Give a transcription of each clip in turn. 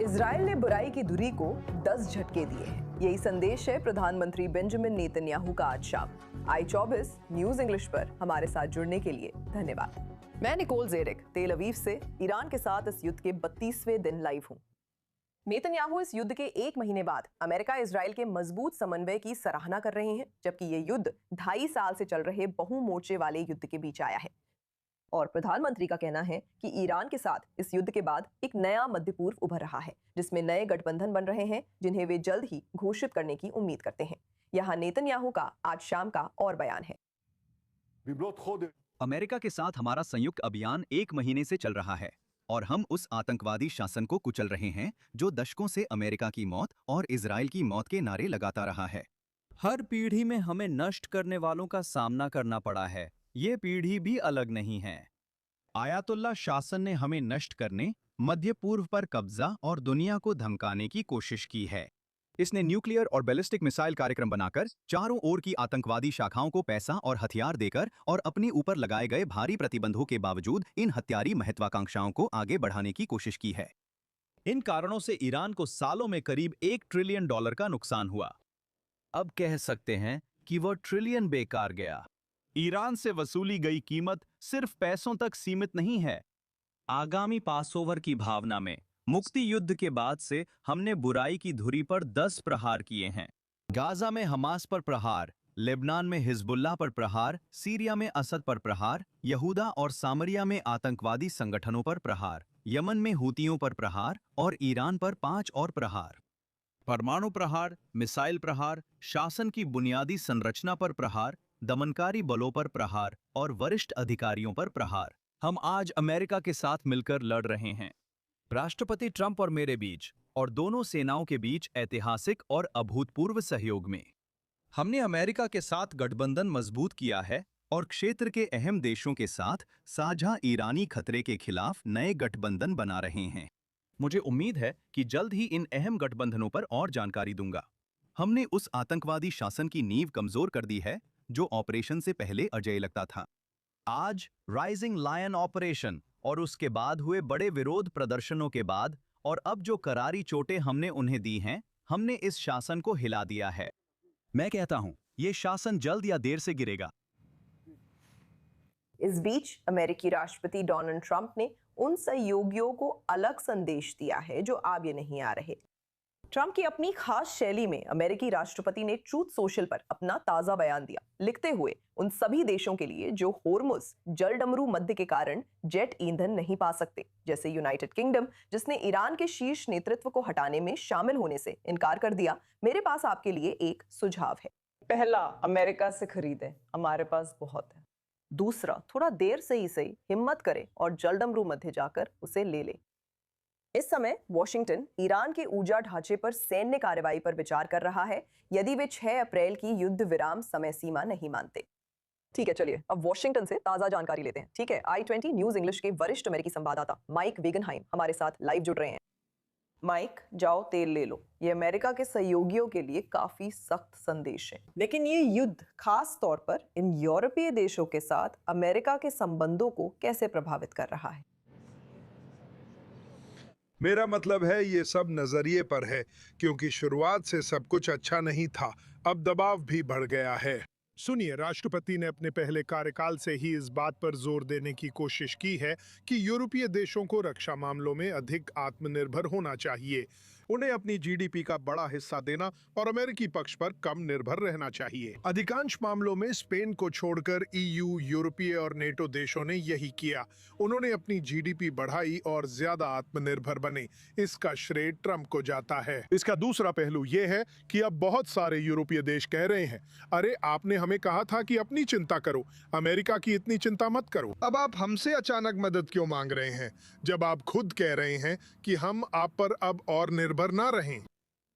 Israel ने बुराई की धुरी को 10 झटके दिए हैं। यही संदेश है प्रधानमंत्री बेंजामिन नेतन्याहू का आज शाम। i24 न्यूज इंग्लिश पर हमारे साथ जुड़ने के लिए धन्यवाद। मैं निकोल जेरिक तेल अवीव से ईरान के साथ इस युद्ध के 32वें दिन लाइव हूं। नेतन्याहू इस युद्ध के 1 महीने बाद अमेरिका इजराइल के मजबूत समन्वय की सराहना कर रहे हैं, जबकि ये युद्ध 2.5 साल से चल रहे बहुमोर्चे वाले युद्ध के बीच आया है। और प्रधानमंत्री का कहना है कि ईरान के साथ इस युद्ध के बाद एक नया मध्य पूर्व उभर रहा है, जिसमें नए गठबंधन बन रहे हैं, जिन्हें वे जल्द ही घोषित करने की उम्मीद करते हैं। यहाँ नेतन्याहू का आज शाम का और बयान है। अमेरिका के साथ हमारा संयुक्त अभियान 1 महीने से चल रहा है और हम उस आतंकवादी शासन को कुचल रहे हैं जो दशकों से अमेरिका की मौत और इजराइल की मौत के नारे लगाता रहा है। हर पीढ़ी में हमें नष्ट करने वालों का सामना करना पड़ा है। ये पीढ़ी भी अलग नहीं है। आयातुल्ला शासन ने हमें नष्ट करने, मध्य पूर्व पर कब्जा और दुनिया को धमकाने की कोशिश की है। इसने न्यूक्लियर और बैलिस्टिक मिसाइल कार्यक्रम बनाकर चारों ओर की आतंकवादी शाखाओं को पैसा और हथियार देकर और अपने ऊपर लगाए गए भारी प्रतिबंधों के बावजूद इन हत्यारी महत्वाकांक्षाओं को आगे बढ़ाने की कोशिश की है। इन कारणों से ईरान को सालों में करीब $1 ट्रिलियन का नुकसान हुआ। अब कह सकते हैं कि वह ट्रिलियन बेकार गया। ईरान से वसूली गई कीमत सिर्फ पैसों तक सीमित नहीं है। आगामी पासओवर की भावना में मुक्ति युद्ध के बाद से हमने बुराई की धुरी पर 10 प्रहार किए हैं। गाजा में हमास पर प्रहार, लेबनान में हिजबुल्लाह पर प्रहार, सीरिया में असद पर प्रहार, यहूदा और सामरिया में आतंकवादी संगठनों पर प्रहार, यमन में हूतियों पर प्रहार और ईरान पर 5 और प्रहार। परमाणु प्रहार, मिसाइल प्रहार, शासन की बुनियादी संरचना पर प्रहार, दमनकारी बलों पर प्रहार और वरिष्ठ अधिकारियों पर प्रहार। हम आज अमेरिका के साथ मिलकर लड़ रहे हैं। राष्ट्रपति ट्रंप और मेरे बीच और दोनों सेनाओं के बीच ऐतिहासिक और अभूतपूर्व सहयोग में हमने अमेरिका के साथ गठबंधन मजबूत किया है और क्षेत्र के अहम देशों के साथ साझा ईरानी खतरे के खिलाफ नए गठबंधन बना रहे हैं। मुझे उम्मीद है कि जल्द ही इन अहम गठबंधनों पर और जानकारी दूंगा। हमने उस आतंकवादी शासन की नींव कमजोर कर दी है जो ऑपरेशन से पहले अजय लगता था। आज राइजिंग लायन ऑपरेशन और उसके बाद हुए बड़े विरोध प्रदर्शनों के बाद और अब जो करारी चोटें हमने उन्हें दी हैं, हमने इस शासन को हिला दिया है। मैं कहता हूं, ये शासन जल्द या देर से गिरेगा। इस बीच अमेरिकी राष्ट्रपति डोनाल्ड ट्रंप ने उन सहयोगियों को अलग संदेश दिया है जो आगे नहीं आ रहे। ट्रंप की अपनी खास शैली में अमेरिकी राष्ट्रपति ने ट्रूथ सोशल पर अपना ताजा बयान दिया, लिखते हुए उन सभी देशों के लिए जो होर्मुज जलडमरू मध्य के कारण जेट ईंधन नहीं पा सकते, जैसे यूनाइटेड किंगडम जिसने ईरान के शीर्ष नेतृत्व को हटाने में शामिल होने से इनकार कर दिया, मेरे पास आपके लिए एक सुझाव है। पहला, अमेरिका से खरीदें, हमारे पास बहुत है। दूसरा, थोड़ा देर से ही सही हिम्मत करें और जलडमरू मध्य जाकर उसे ले लें। इस समय वॉशिंगटन ईरान के ऊर्जा ढांचे पर सैन्य कार्रवाई पर विचार कर रहा है यदि वे 6 अप्रैल की युद्ध विराम समय सीमा नहीं मानते। ठीक है, चलिए अब वॉशिंगटन से ताजा जानकारी लेते हैं। ठीक है, i20 न्यूज इंग्लिश के वरिष्ठ अमेरिकी संवाददाता माइक वेगनहाइम हमारे साथ लाइव जुड़ रहे हैं। माइक, जाओ तेल ले लो। ये अमेरिका के सहयोगियों के लिए काफी सख्त संदेश है, लेकिन ये युद्ध खास तौर पर इन यूरोपीय देशों के साथ अमेरिका के संबंधों को कैसे प्रभावित कर रहा है? मेरा मतलब है ये सब नजरिए पर है, क्योंकि शुरुआत से सब कुछ अच्छा नहीं था। अब दबाव भी बढ़ गया है। सुनिए, राष्ट्रपति ने अपने पहले कार्यकाल से ही इस बात पर जोर देने की कोशिश की है कि यूरोपीय देशों को रक्षा मामलों में अधिक आत्मनिर्भर होना चाहिए। उन्हें अपनी जीडीपी का बड़ा हिस्सा देना और अमेरिकी पक्ष पर कम निर्भर रहना चाहिए। अधिकांश मामलों में स्पेन को छोड़कर ईयू, यूरोपीय और नेटो देशों ने यही किया। उन्होंने अपनी जीडीपी बढ़ाई और ज्यादा आत्मनिर्भर बने। इसका श्रेय ट्रंप को जाता है। इसका दूसरा पहलू ये है कि अब बहुत सारे यूरोपीय देश कह रहे हैं, अरे आपने हमें कहा था कि अपनी चिंता करो, अमेरिका की इतनी चिंता मत करो। अब आप हमसे अचानक मदद क्यों मांग रहे हैं, जब आप खुद कह रहे हैं कि हम आप पर अब और निर्भर ना रहें।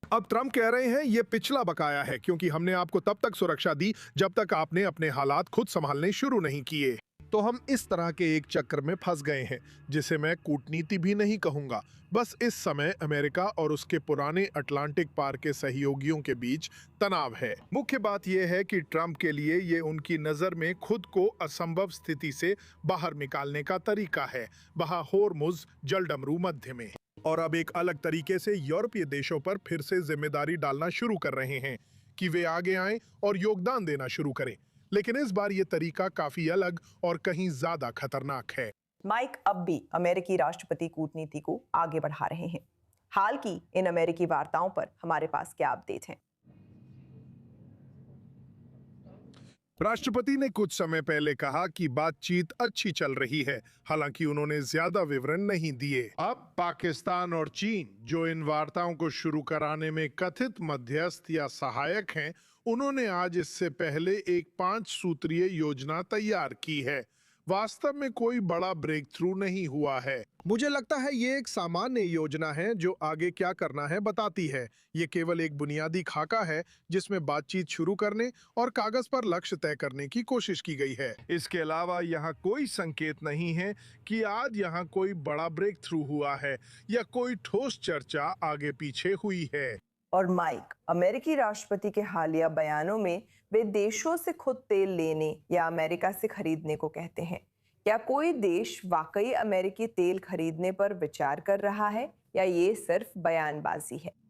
अब ट्रंप कह रहे हैं ये पिछला बकाया है, क्योंकि हमने आपको तब तक सुरक्षा दी जब तक आपने अपने हालात खुद संभालने शुरू नहीं किए। तो हम इस तरह के एक चक्र में फंस गए हैं, जिसे मैं कूटनीति भी नहीं कहूंगा। बस इस समय अमेरिका और उसके पुराने अटलांटिक पार के सहयोगियों के बीच तनाव है। मुख्य बात यह है कि ट्रंप के लिए ये उनकी नजर में खुद को असंभव स्थिति से बाहर निकालने का तरीका है, वहां होर्मुज जलडमरू मध्य में। और अब एक अलग तरीके से यूरोपीय देशों पर फिर से जिम्मेदारी डालना शुरू कर रहे हैं कि वे आगे आएं और योगदान देना शुरू करें। लेकिन इस बार ये तरीका काफी अलग और कहीं ज्यादा खतरनाक है। माइक अब भी अमेरिकी राष्ट्रपति कूटनीति को आगे बढ़ा रहे हैं। हाल की इन अमेरिकी वार्ताओं पर हमारे पास क्या अपडेट है? राष्ट्रपति ने कुछ समय पहले कहा कि बातचीत अच्छी चल रही है, हालांकि उन्होंने ज्यादा विवरण नहीं दिए। अब पाकिस्तान और चीन, जो इन वार्ताओं को शुरू कराने में कथित मध्यस्थ या सहायक हैं, उन्होंने आज इससे पहले एक 5 सूत्रीय योजना तैयार की है। वास्तव में कोई बड़ा ब्रेक थ्रू नहीं हुआ है। मुझे लगता है ये एक सामान्य योजना है जो आगे क्या करना है बताती है। ये केवल एक बुनियादी खाका है जिसमें बातचीत शुरू करने और कागज पर लक्ष्य तय करने की कोशिश की गई है। इसके अलावा यहाँ कोई संकेत नहीं है कि आज यहाँ कोई बड़ा ब्रेक थ्रू हुआ है या कोई ठोस चर्चा आगे पीछे हुई है। और माइक, अमेरिकी राष्ट्रपति के हालिया बयानों में वे देशों से खुद तेल लेने या अमेरिका से खरीदने को कहते हैं। क्या कोई देश वाकई अमेरिकी तेल खरीदने पर विचार कर रहा है या ये सिर्फ बयानबाजी है?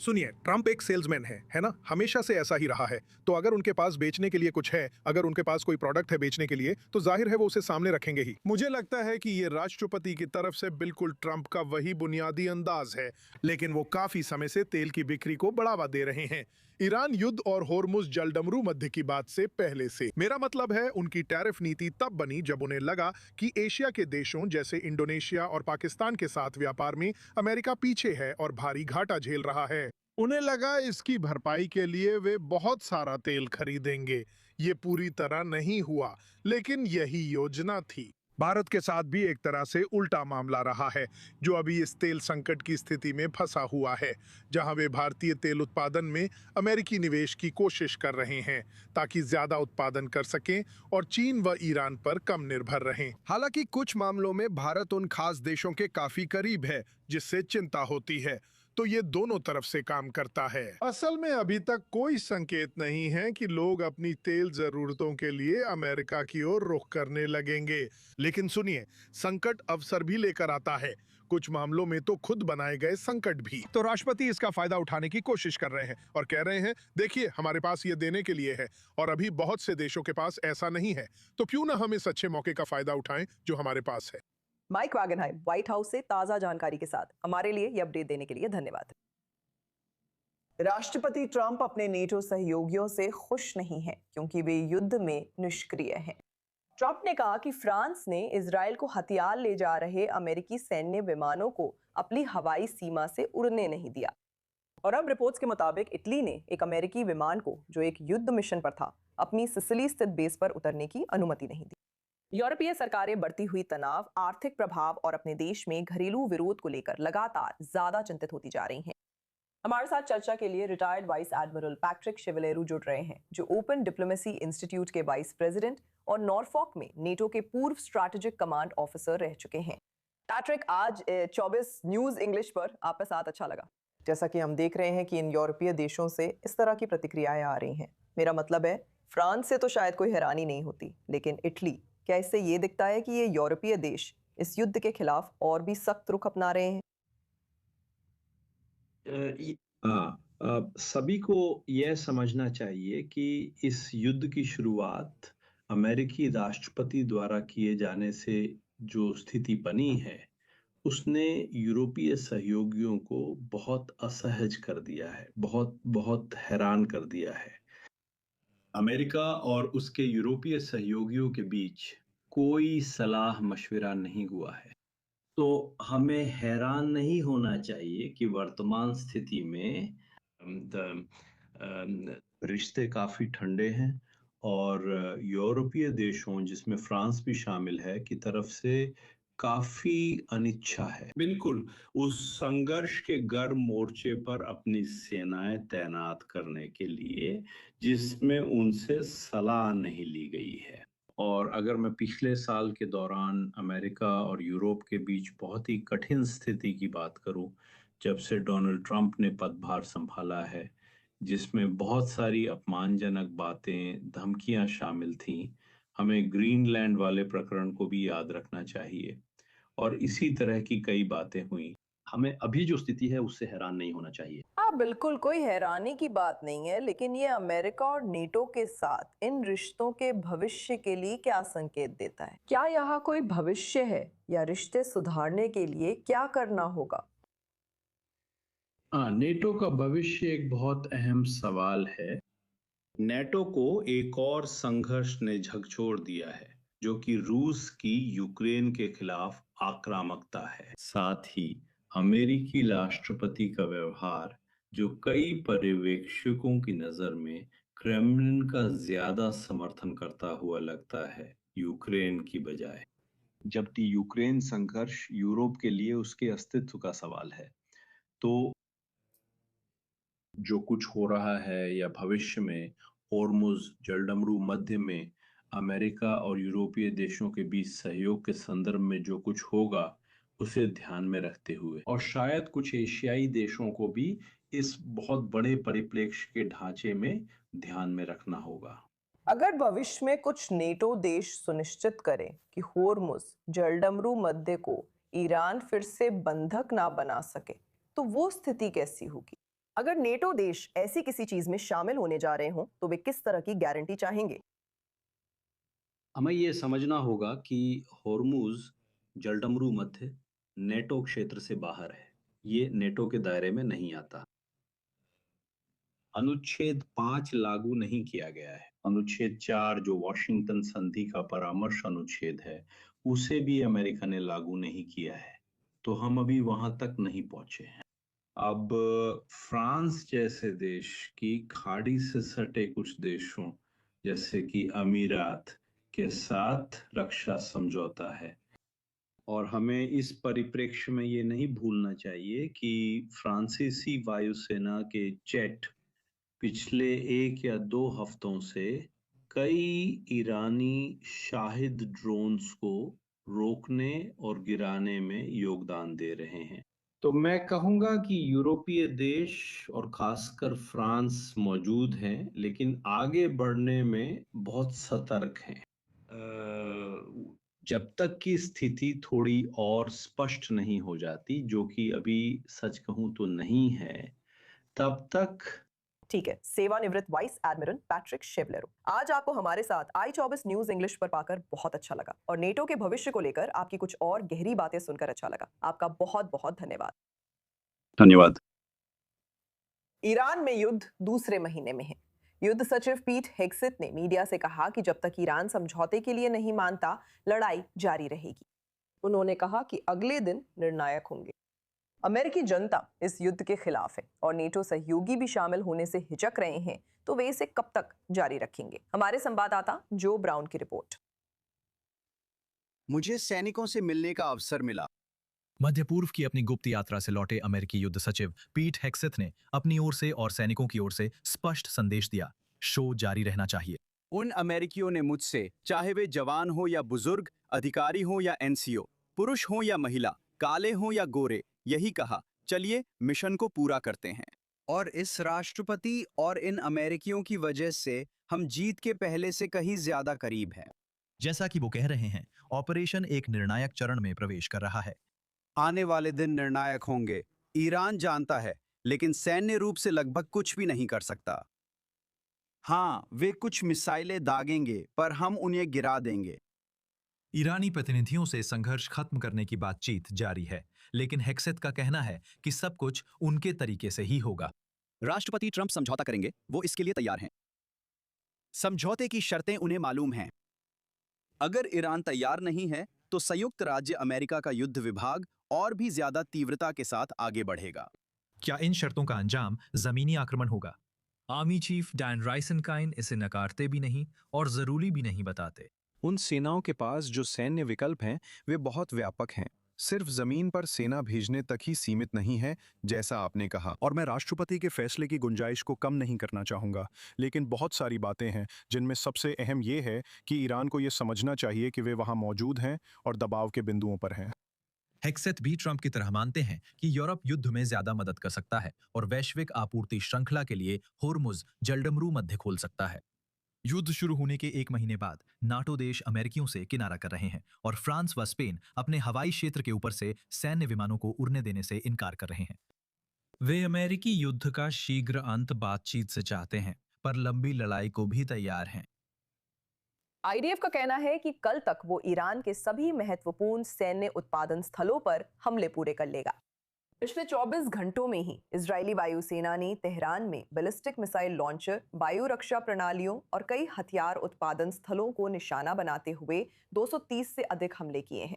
सुनिए, ट्रंप एक सेल्समैन है ना? हमेशा से ऐसा ही रहा है। तो अगर उनके पास बेचने के लिए कुछ है, अगर उनके पास कोई प्रोडक्ट है बेचने के लिए, तो जाहिर है वो उसे सामने रखेंगे ही। मुझे लगता है कि ये राष्ट्रपति की तरफ से बिल्कुल ट्रंप का वही बुनियादी अंदाज है, लेकिन वो काफी समय से तेल की बिक्री को बढ़ावा दे रहे हैं। ईरान युद्ध और होर्मुज जलडमरू मध्य की बात से पहले से। मेरा मतलब है उनकी टैरिफ नीति तब बनी जब उन्हें लगा कि एशिया के देशों जैसे इंडोनेशिया और पाकिस्तान के साथ व्यापार में अमेरिका पीछे है और भारी घाटा झेल रहा है। उन्हें लगा इसकी भरपाई के लिए वे बहुत सारा तेल खरीदेंगे। ये पूरी तरह नहीं हुआ, लेकिन यही योजना थी। भारत के साथ भी एक तरह से उल्टा मामला रहा है, जो अभी इस तेल संकट की स्थिति में फंसा हुआ है, जहां वे भारतीय तेल उत्पादन में अमेरिकी निवेश की कोशिश कर रहे हैं ताकि ज्यादा उत्पादन कर सकें और चीन व ईरान पर कम निर्भर रहें। हालांकि कुछ मामलों में भारत उन खास देशों के काफी करीब है जिससे चिंता होती है, तो ये दोनों तरफ से काम करता है। असल में अभी तक कोई संकेत नहीं है कि लोग अपनी तेल जरूरतों के लिए अमेरिका की ओर रुख करने लगेंगे। लेकिन सुनिए, संकट अवसर भी लेकर आता है, कुछ मामलों में तो खुद बनाए गए संकट भी। तो राष्ट्रपति इसका फायदा उठाने की कोशिश कर रहे हैं और कह रहे हैं, देखिए हमारे पास ये देने के लिए है और अभी बहुत से देशों के पास ऐसा नहीं है, तो क्यों ना हम इस अच्छे मौके का फायदा उठाएं जो हमारे पास है। माइक वैगनहाइम, व्हाइट हाउस से ताजा जानकारी के साथ हमारे लिए ये अपडेट देने के लिए धन्यवाद। राष्ट्रपति ट्रंप अपने नेटो सहयोगियों से खुश नहीं हैं क्योंकि वे युद्ध में निष्क्रिय हैं। ट्रंप ने कहा कि फ्रांस ने इजराइल को हथियार ले जा रहे अमेरिकी सैन्य विमानों को अपनी हवाई सीमा से उड़ने नहीं दिया। और अब रिपोर्ट्स के मुताबिक इटली ने एक अमेरिकी विमान को, जो एक युद्ध मिशन पर था, अपनी सिसिली स्थित बेस पर उतरने की अनुमति नहीं दी। यूरोपीय सरकारें बढ़ती हुई तनाव, आर्थिक प्रभाव और अपने देश में घरेलू विरोध को लेकर लगातार ज्यादा चिंतित होती जा रही हैं। हमारे साथ चर्चा के लिए रिटायर्ड वाइस एडमिरल पैट्रिक शिवलेरू जुड़ रहे हैं, जो ओपन डिप्लोमेसी इंस्टीट्यूट के वाइस प्रेसिडेंट और नॉरफॉक में नेटो के पूर्व स्ट्रैटेजिक कमांड ऑफिसर रह चुके हैं। पैट्रिक, आज 24 न्यूज इंग्लिश पर आपके साथ अच्छा लगा। जैसा कि हम देख रहे हैं कि इन यूरोपीय देशों से इस तरह की प्रतिक्रियाएं आ रही हैं। मेरा मतलब है, फ्रांस से तो शायद कोई हैरानी नहीं होती, लेकिन इटली, क्या इससे ये दिखता है कि ये यूरोपीय देश इस युद्ध के खिलाफ और भी सख्त रुख अपना रहे हैं? सभी को यह समझना चाहिए कि इस युद्ध की शुरुआत अमेरिकी राष्ट्रपति द्वारा किए जाने से जो स्थिति बनी है, उसने यूरोपीय सहयोगियों को बहुत असहज कर दिया है, बहुत बहुत हैरान कर दिया है। अमेरिका और उसके यूरोपीय सहयोगियों के बीच कोई सलाह मशविरा नहीं हुआ है। तो हमें हैरान नहीं होना चाहिए कि वर्तमान स्थिति में रिश्ते काफी ठंडे हैं और यूरोपीय देशों, जिसमें फ्रांस भी शामिल है, की तरफ से काफी अनिच्छा है। बिल्कुल उस संघर्ष के गर्म मोर्चे पर अपनी सेनाएं तैनात करने के लिए जिसमें उनसे सलाह नहीं ली गई है। और अगर मैं पिछले साल के दौरान अमेरिका और यूरोप के बीच बहुत ही कठिन स्थिति की बात करूं, जब से डोनाल्ड ट्रंप ने पदभार संभाला है, जिसमें बहुत सारी अपमानजनक बातें, धमकियां शामिल थीं, हमें ग्रीनलैंड वाले प्रकरण को भी याद रखना चाहिए और इसी तरह की कई बातें हुई। हमें अभी जो स्थिति है उससे हैरान नहीं होना चाहिए। हाँ, बिल्कुल कोई हैरानी की बात नहीं है, लेकिन ये अमेरिका और नेटो के साथ इन रिश्तों के भविष्य के लिए क्या संकेत देता है? क्या यहाँ कोई भविष्य है या रिश्ते सुधारने के लिए क्या करना होगा? नेटो का भविष्य एक बहुत अहम सवाल है। नेटो को एक और संघर्ष ने झकझोर दिया है, जो कि रूस की यूक्रेन के खिलाफ आक्रामकता है। साथ ही अमेरिकी राष्ट्रपति का व्यवहार, जो कई पर्यवेक्षकों की नजर में क्रेमलिन का ज्यादा समर्थन करता हुआ लगता है, यूक्रेन की बजाय। जबकि यूक्रेन संघर्ष यूरोप के लिए उसके अस्तित्व का सवाल है। तो जो कुछ हो रहा है या भविष्य में होर्मुज जलडमरू मध्य में अमेरिका और यूरोपीय देशों के बीच सहयोग के संदर्भ में जो कुछ होगा, उसे ध्यान में रखते हुए, और शायद कुछ एशियाई देशों को भी इस बहुत बड़े परिप्रेक्ष्य के ढांचे में ध्यान में रखना होगा। अगर भविष्य में कुछ नेटो देश सुनिश्चित करें कि होर्मुज जलडमरू मध्य को ईरान फिर से बंधक ना बना सके, तो वो स्थिति कैसी होगी? अगर नेटो देश ऐसी किसी चीज में शामिल होने जा रहे हों, तो वे किस तरह की गारंटी चाहेंगे? हमें ये समझना होगा कि होर्मुज जलडमरू मध्य नेटो क्षेत्र से बाहर है। ये नेटो के दायरे में नहीं आता। अनुच्छेद 5 लागू नहीं किया गया है। अनुच्छेद 4 जो वॉशिंगटन संधि का परामर्श अनुच्छेद है, उसे भी अमेरिका ने लागू नहीं किया है। तो हम अभी वहां तक नहीं पहुंचे हैं। अब फ्रांस जैसे देश की खाड़ी से सटे कुछ देशों जैसे कि अमीरात के साथ रक्षा समझौता है, और हमें इस परिप्रेक्ष्य में ये नहीं भूलना चाहिए कि फ्रांसीसी वायुसेना के जेट पिछले 1 या 2 हफ्तों से कई ईरानी शाहिद ड्रोन्स को रोकने और गिराने में योगदान दे रहे हैं। तो मैं कहूंगा कि यूरोपीय देश और खासकर फ्रांस मौजूद हैं, लेकिन आगे बढ़ने में बहुत सतर्क हैं। जब तक की स्थिति थोड़ी और स्पष्ट नहीं हो जाती, जो कि अभी सच कहूं तो नहीं है, तब तक। ठीक है, सेवानिवृत्त वाइस एडमिरल पैट्रिक शेवलेरो, आज आपको हमारे साथ i24 न्यूज इंग्लिश पर पाकर बहुत अच्छा लगा और नेटो के भविष्य को लेकर आपकी कुछ और गहरी बातें सुनकर अच्छा लगा। आपका बहुत बहुत धन्यवाद। धन्यवाद। ईरान में युद्ध दूसरे महीने में है। युद्ध सचिव पीट हेग्सेथ ने मीडिया से कहा कि जब तक ईरान समझौते के लिए नहीं मानता, लड़ाई जारी रहेगी। उन्होंने कहा कि अगले दिन निर्णायक होंगे। अमेरिकी जनता इस युद्ध के खिलाफ है और नेटो सहयोगी भी शामिल होने से हिचक रहे हैं, तो वे इसे कब तक जारी रखेंगे? हमारे संवाददाता जो ब्राउन की रिपोर्ट। मुझे सैनिकों से मिलने का अवसर मिला। मध्य पूर्व की अपनी गुप्त यात्रा से लौटे अमेरिकी युद्ध सचिव पीट हेग्सेथ ने अपनी ओर से और सैनिकों की ओर से स्पष्ट संदेश दिया, शो जारी रहना चाहिए। उन अमेरिकियों ने मुझसे, चाहे वे जवान हो या बुजुर्ग, अधिकारी हो या एनसीओ, पुरुष हो या महिला, काले हो या गोरे, यही कहा, चलिए मिशन को पूरा करते हैं। और इस राष्ट्रपति और इन अमेरिकियों की वजह से हम जीत के पहले से कहीं ज्यादा करीब हैं। जैसा कि वो कह रहे हैं, ऑपरेशन एक निर्णायक चरण में प्रवेश कर रहा है। आने वाले दिन निर्णायक होंगे, ईरान जानता है, लेकिन सैन्य रूप से लगभग कुछ भी नहीं कर सकता। हाँ, वे कुछ मिसाइलें दागेंगे, पर हम उन्हें गिरा देंगे। ईरानी प्रतिनिधियों से संघर्ष खत्म करने की बातचीत जारी है, लेकिन हेग्सेथ का कहना है कि सब कुछ उनके तरीके से ही होगा। राष्ट्रपति ट्रंप समझौता करेंगे, वो इसके लिए तैयार हैं। समझौते की शर्तें उन्हें मालूम हैं। अगर ईरान तैयार नहीं है, तो संयुक्त राज्य अमेरिका का युद्ध विभाग और भी ज्यादा तीव्रता के साथ आगे बढ़ेगा। क्या इन शर्तों का अंजाम जमीनी आक्रमण होगा? आर्मी चीफ डैन राइसेनकाइन इसे नकारते भी नहीं और जरूरी भी नहीं बताते। उन सेनाओं के पास जो सैन्य विकल्प हैं, वे बहुत व्यापक हैं। सिर्फ जमीन पर सेना भेजने तक ही सीमित नहीं है, जैसा आपने कहा। और मैं राष्ट्रपति के फैसले की गुंजाइश को कम नहीं करना चाहूंगा, लेकिन बहुत सारी बातें हैं जिनमें सबसे अहम ये है कि ईरान को ये समझना चाहिए कि वे वहां मौजूद हैं और दबाव के बिंदुओं पर हैं। हेग्सेथ भी ट्रंप की तरह मानते हैं कि यूरोप युद्ध में ज्यादा मदद कर सकता है और वैश्विक आपूर्ति श्रृंखला के लिए होर्मुज जलडमरू मध्य खोल सकता है। युद्ध शुरू होने के एक महीने बाद नाटो देश अमेरिकियों से किनारा कर रहे हैं और फ्रांस व स्पेन अपने हवाई क्षेत्र के ऊपर से सैन्य विमानों को उड़ने देने से इनकार कर रहे हैं। वे अमेरिकी युद्ध का शीघ्र अंत बातचीत से चाहते हैं, पर लंबी लड़ाई को भी तैयार हैं। आईडीएफ का कहना है कि कल तक वो ईरान के सभी महत्वपूर्ण सैन्य उत्पादन स्थलों पर हमले पूरे कर लेगा। पिछले 24 घंटों में ही इजरायली वायुसेना ने तेहरान में बैलिस्टिक मिसाइल लॉन्चर, वायु रक्षा प्रणालियों और कई हथियार उत्पादन स्थलों को निशाना बनाते हुए 230 से अधिक हमले किए हैं।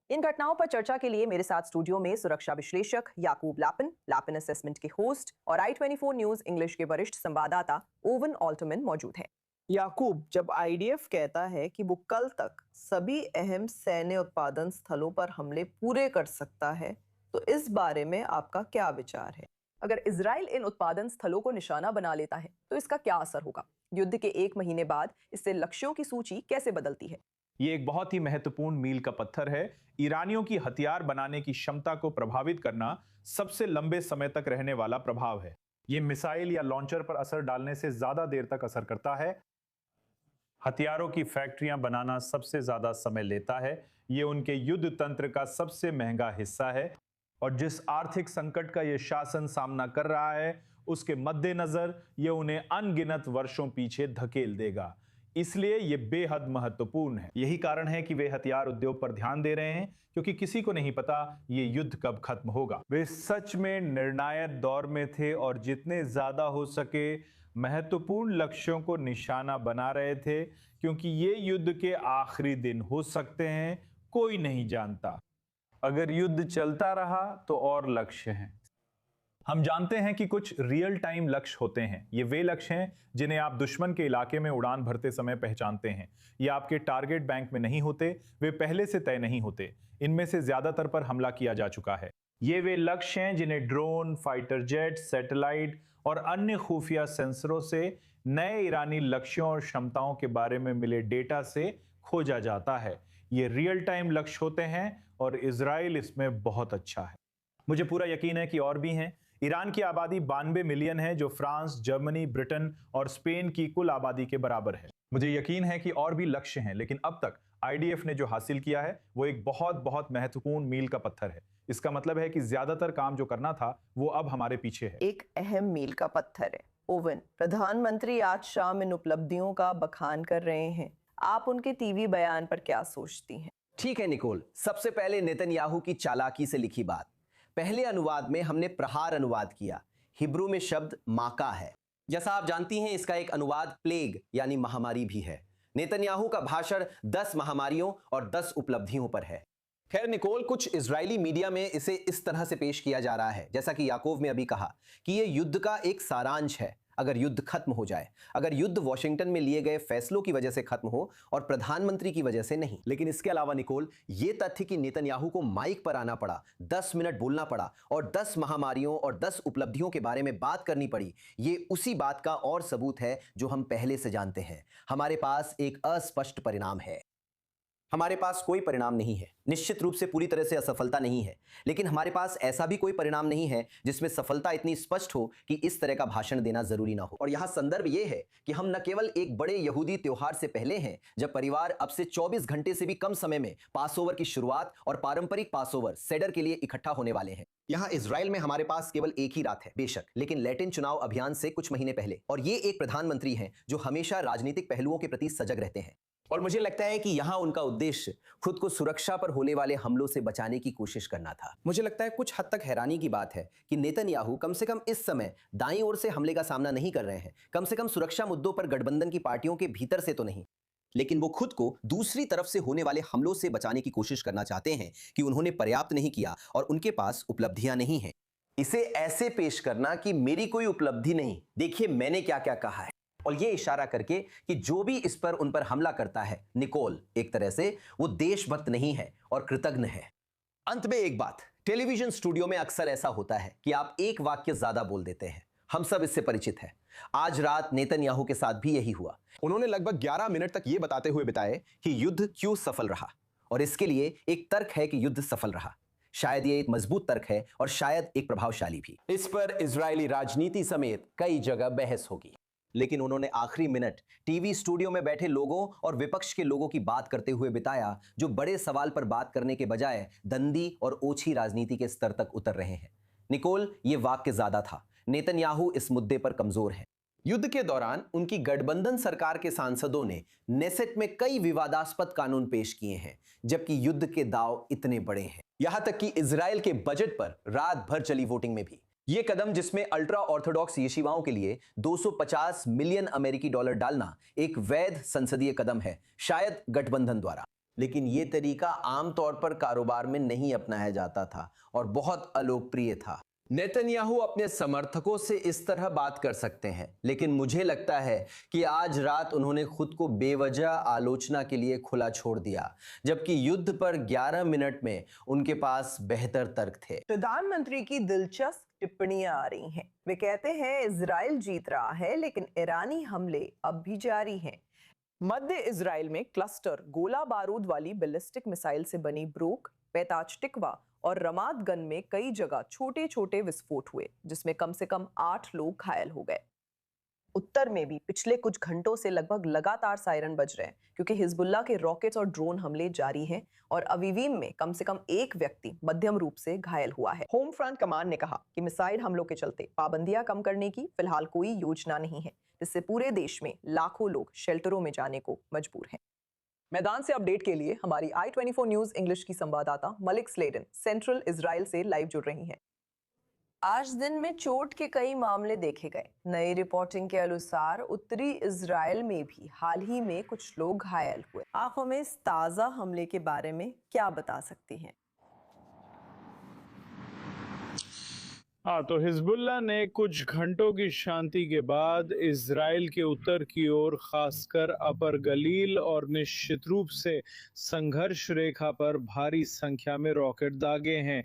इन घटनाओं पर चर्चा के लिए मेरे साथ स्टूडियो में सुरक्षा विश्लेषक याकूब लापिन असेसमेंट के होस्ट और i24 न्यूज इंग्लिश के वरिष्ठ संवाददाता ओवन ऑल्टरमैन मौजूद हैं। याकूब, जब आईडीएफ कहता है कि वो कल तक सभी अहम सैन्य उत्पादन स्थलों पर हमले पूरे कर सकता है, तो इस बारे में आपका क्या विचार है? अगर इजराइल इन उत्पादन स्थलों को निशाना बना लेता है तो इसका क्या असर होगा? युद्ध के एक महीने बाद इससे लक्ष्यों की सूची कैसे बदलती है? ये एक बहुत ही महत्वपूर्ण मील का पत्थर है। ईरानियों की हथियार बनाने की क्षमता को प्रभावित करना सबसे लंबे समय तक रहने वाला प्रभाव है। ये मिसाइल या लॉन्चर पर असर डालने से ज्यादा देर तक असर करता है। हथियारों की फैक्ट्रियां बनाना सबसे ज्यादा समय लेता है। ये उनके युद्ध तंत्र का सबसे महंगा हिस्सा है और जिस आर्थिक संकट का ये शासन सामना कर रहा है उसके मद्देनजर ये उन्हें अनगिनत वर्षों पीछे धकेल देगा। इसलिए ये बेहद महत्वपूर्ण है। यही कारण है कि वे हथियार उद्योग पर ध्यान दे रहे हैं, क्योंकि किसी को नहीं पता ये युद्ध कब खत्म होगा। वे सच में निर्णायक दौर में थे और जितने ज्यादा हो सके महत्वपूर्ण लक्ष्यों को निशाना बना रहे थे, क्योंकि ये युद्ध के आखिरी दिन हो सकते हैं, कोई नहीं जानता। अगर युद्ध चलता रहा तो और लक्ष्य हैं। हम जानते हैं कि कुछ रियल टाइम लक्ष्य होते हैं। ये वे लक्ष्य हैं जिन्हें आप दुश्मन के इलाके में उड़ान भरते समय पहचानते हैं। ये आपके टारगेट बैंक में नहीं होते, वे पहले से तय नहीं होते। इनमें से ज्यादातर पर हमला किया जा चुका है। ये वे लक्ष्य हैं जिन्हें ड्रोन, फाइटर जेट, सैटेलाइट और अन्य खुफिया सेंसरों से नए ईरानी लक्ष्यों और क्षमताओं के बारे में मिले डेटा से खोजा जाता है। ये रियल टाइम लक्ष्य होते हैं और इजराइल इसमें बहुत अच्छा है। मुझे पूरा यकीन है कि और भी हैं। ईरान की आबादी 92 मिलियन है, जो फ्रांस, जर्मनी, ब्रिटेन और स्पेन की कुल आबादी के बराबर है। मुझे यकीन है कि और भी लक्ष्य हैं, लेकिन अब तक आईडीएफ ने जो हासिल किया है वो एक बहुत बहुत महत्वपूर्ण मील का पत्थर है। इसका मतलब है कि ज्यादातर काम जो करना था वो अब हमारे पीछे है। एक अहम मील का पत्थर है। ओवन, प्रधानमंत्री आज शाम इन उपलब्धियों का बखान कर रहे हैं। आप उनके टीवी बयान पर क्या सोचती हैं? ठीक है निकोल, सबसे पहले नेतन्याहू की चालाकी से लिखी बात। पहले अनुवाद में हमने प्रहार अनुवाद किया। हिब्रू में शब्द माका है। जैसा आप जानती हैं, इसका एक अनुवाद प्लेग यानी महामारी भी है। नेतन्याहू का भाषण 10 महामारियों और 10 उपलब्धियों पर है। खैर निकोल, कुछ इजरायली मीडिया में इसे इस तरह से पेश किया जा रहा है, जैसा कि याकूब ने अभी कहा, कि यह युद्ध का एक सारांश है। अगर युद्ध खत्म हो जाए, अगर युद्ध वॉशिंगटन में लिए गए फैसलों की वजह से खत्म हो और प्रधानमंत्री की वजह से नहीं। लेकिन इसके अलावा निकोल, ये तथ्य कि नेतन्याहू को माइक पर आना पड़ा, 10 मिनट बोलना पड़ा और 10 महामारियों और 10 उपलब्धियों के बारे में बात करनी पड़ी, ये उसी बात का और सबूत है जो हम पहले से जानते हैं। हमारे पास एक अस्पष्ट परिणाम है। हमारे पास कोई परिणाम नहीं है, निश्चित रूप से पूरी तरह से असफलता नहीं है, लेकिन हमारे पास ऐसा भी कोई परिणाम नहीं है जिसमें सफलता इतनी स्पष्ट हो कि इस तरह का भाषण देना जरूरी ना हो। और यहाँ संदर्भ ये है कि हम न केवल एक बड़े यहूदी त्योहार से पहले हैं, जब परिवार अब से 24 घंटे से भी कम समय में पासओवर की शुरुआत और पारंपरिक पासओवर सेडर के लिए इकट्ठा होने वाले हैं। यहाँ इजराइल में हमारे पास केवल एक ही रात है, बेशक, लेकिन लैटिन चुनाव अभियान से कुछ महीने पहले, और ये एक प्रधानमंत्री हैं जो हमेशा राजनीतिक पहलुओं के प्रति सजग रहते हैं। और मुझे लगता है कि यहाँ उनका उद्देश्य खुद को सुरक्षा पर होने वाले हमलों से बचाने की कोशिश करना था। मुझे लगता है कुछ हद तक हैरानी की बात है कि नेतन्याहू कम से कम इस समय दाईं ओर से हमले का सामना नहीं कर रहे हैं, कम से कम सुरक्षा मुद्दों पर गठबंधन की पार्टियों के भीतर से तो नहीं, लेकिन वो खुद को दूसरी तरफ से होने वाले हमलों से बचाने की कोशिश करना चाहते हैं कि उन्होंने पर्याप्त नहीं किया और उनके पास उपलब्धियां नहीं हैं। इसे ऐसे पेश करना कि मेरी कोई उपलब्धि नहीं, देखिए मैंने क्या क्या कहा है, और ये इशारा करके कि जो भी इस पर उन पर हमला करता है, निकोल, एक तरह से वो देशभक्त नहीं है और कृतज्ञ है। अंत में एक बात, टेलीविजन स्टूडियो में अक्सर ऐसा होता है कि आप एक वाक्य ज्यादा बोल देते हैं। हम सब इससे परिचित हैं। आज रात नेतन्याहू के साथ भी यही हुआ। उन्होंने लगभग 11 मिनट तक ये बताते हुए बिताए कि युद्ध क्यों सफल रहा, और इसके लिए एक तर्क है कि युद्ध सफल रहा। शायद ये एक मजबूत तर्क है और शायद एक प्रभावशाली भी। इस पर इजरायली राजनीति समेत कई जगह बहस होगी। लेकिन उन्होंने आखिरी मिनट टीवी स्टूडियो में बैठे लोगों और विपक्ष के लोगों की बात करते हुए बिताया, जो बड़े सवाल पर बात करने के बजाय दंदी और ओछी राजनीति के स्तर तक उतर रहे हैं। निकोल, ये वाक्य ज्यादा था। नेतन्याहू इस मुद्दे पर कमजोर है। युद्ध के दौरान उनकी गठबंधन सरकार के सांसदों ने नेसेट में कई विवादास्पद कानून पेश किए हैं, जबकि युद्ध के दांव इतने बड़े हैं। यहां तक कि इजराइल के बजट पर रात भर चली वोटिंग में भी। यह कदम, जिसमें अल्ट्रा ऑर्थोडॉक्स यशीवाओं के लिए 250 मिलियन अमेरिकी डॉलर डालना एक वैध संसदीय कदम है, शायद गठबंधन द्वारा। लेकिन यह तरीका आमतौर पर कारोबार में नहीं अपनाया जाता था और बहुत अलोकप्रिय था। नेतन्याहू अपने समर्थकों से इस तरह बात कर सकते हैं, लेकिन मुझे लगता है कि आज रात उन्होंने खुद को बेवजह आलोचना के लिए खुला छोड़ दिया, जबकि युद्ध पर 11 मिनट में उनके पास बेहतर तर्क थे। प्रधानमंत्री की दिलचस्प टिप्पणियां आ रही हैं। वे कहते हैं इजराइल जीत रहा है, लेकिन ईरानी हमले अब भी जारी हैं। मध्य इजराइल में क्लस्टर गोला बारूद वाली बैलिस्टिक मिसाइल से बनी ब्रूक, पेताच टिकवा और रमात गन में कई जगह छोटे छोटे विस्फोट हुए, जिसमें कम से कम 8 लोग घायल हो गए। उत्तर में भी पिछले कुछ घंटों से लगभग लगातार सायरन बज रहे हैं, क्योंकि हिजबुल्लाह के रॉकेट्स और ड्रोन हमले जारी हैं और अवीवीम में कम से कम एक व्यक्ति मध्यम रूप से घायल हुआ है। होम फ्रंट कमान ने कहा कि मिसाइल हमलों के चलते पाबंदियां कम करने की फिलहाल कोई योजना नहीं है, जिससे पूरे देश में लाखों लोग शेल्टरों में जाने को मजबूर हैं। मैदान से अपडेट के लिए हमारी i24 न्यूज इंग्लिश की संवाददाता मलिक स्लेडन सेंट्रल इजराइल से लाइव जुड़ रही हैं। आज दिन में चोट के कई मामले देखे गए। नई रिपोर्टिंग के अनुसार उत्तरी इजराइल में भी हाल ही में कुछ लोग घायल हुए। आप हमें इस ताज़ा हमले के बारे में क्या बता सकती हैं? हाँ, तो हिजबुल्लाह ने कुछ घंटों की शांति के बाद इजराइल के उत्तर की ओर, खासकर अपर गलील और निश्चित रूप से संघर्ष रेखा पर भारी संख्या में रॉकेट दागे हैं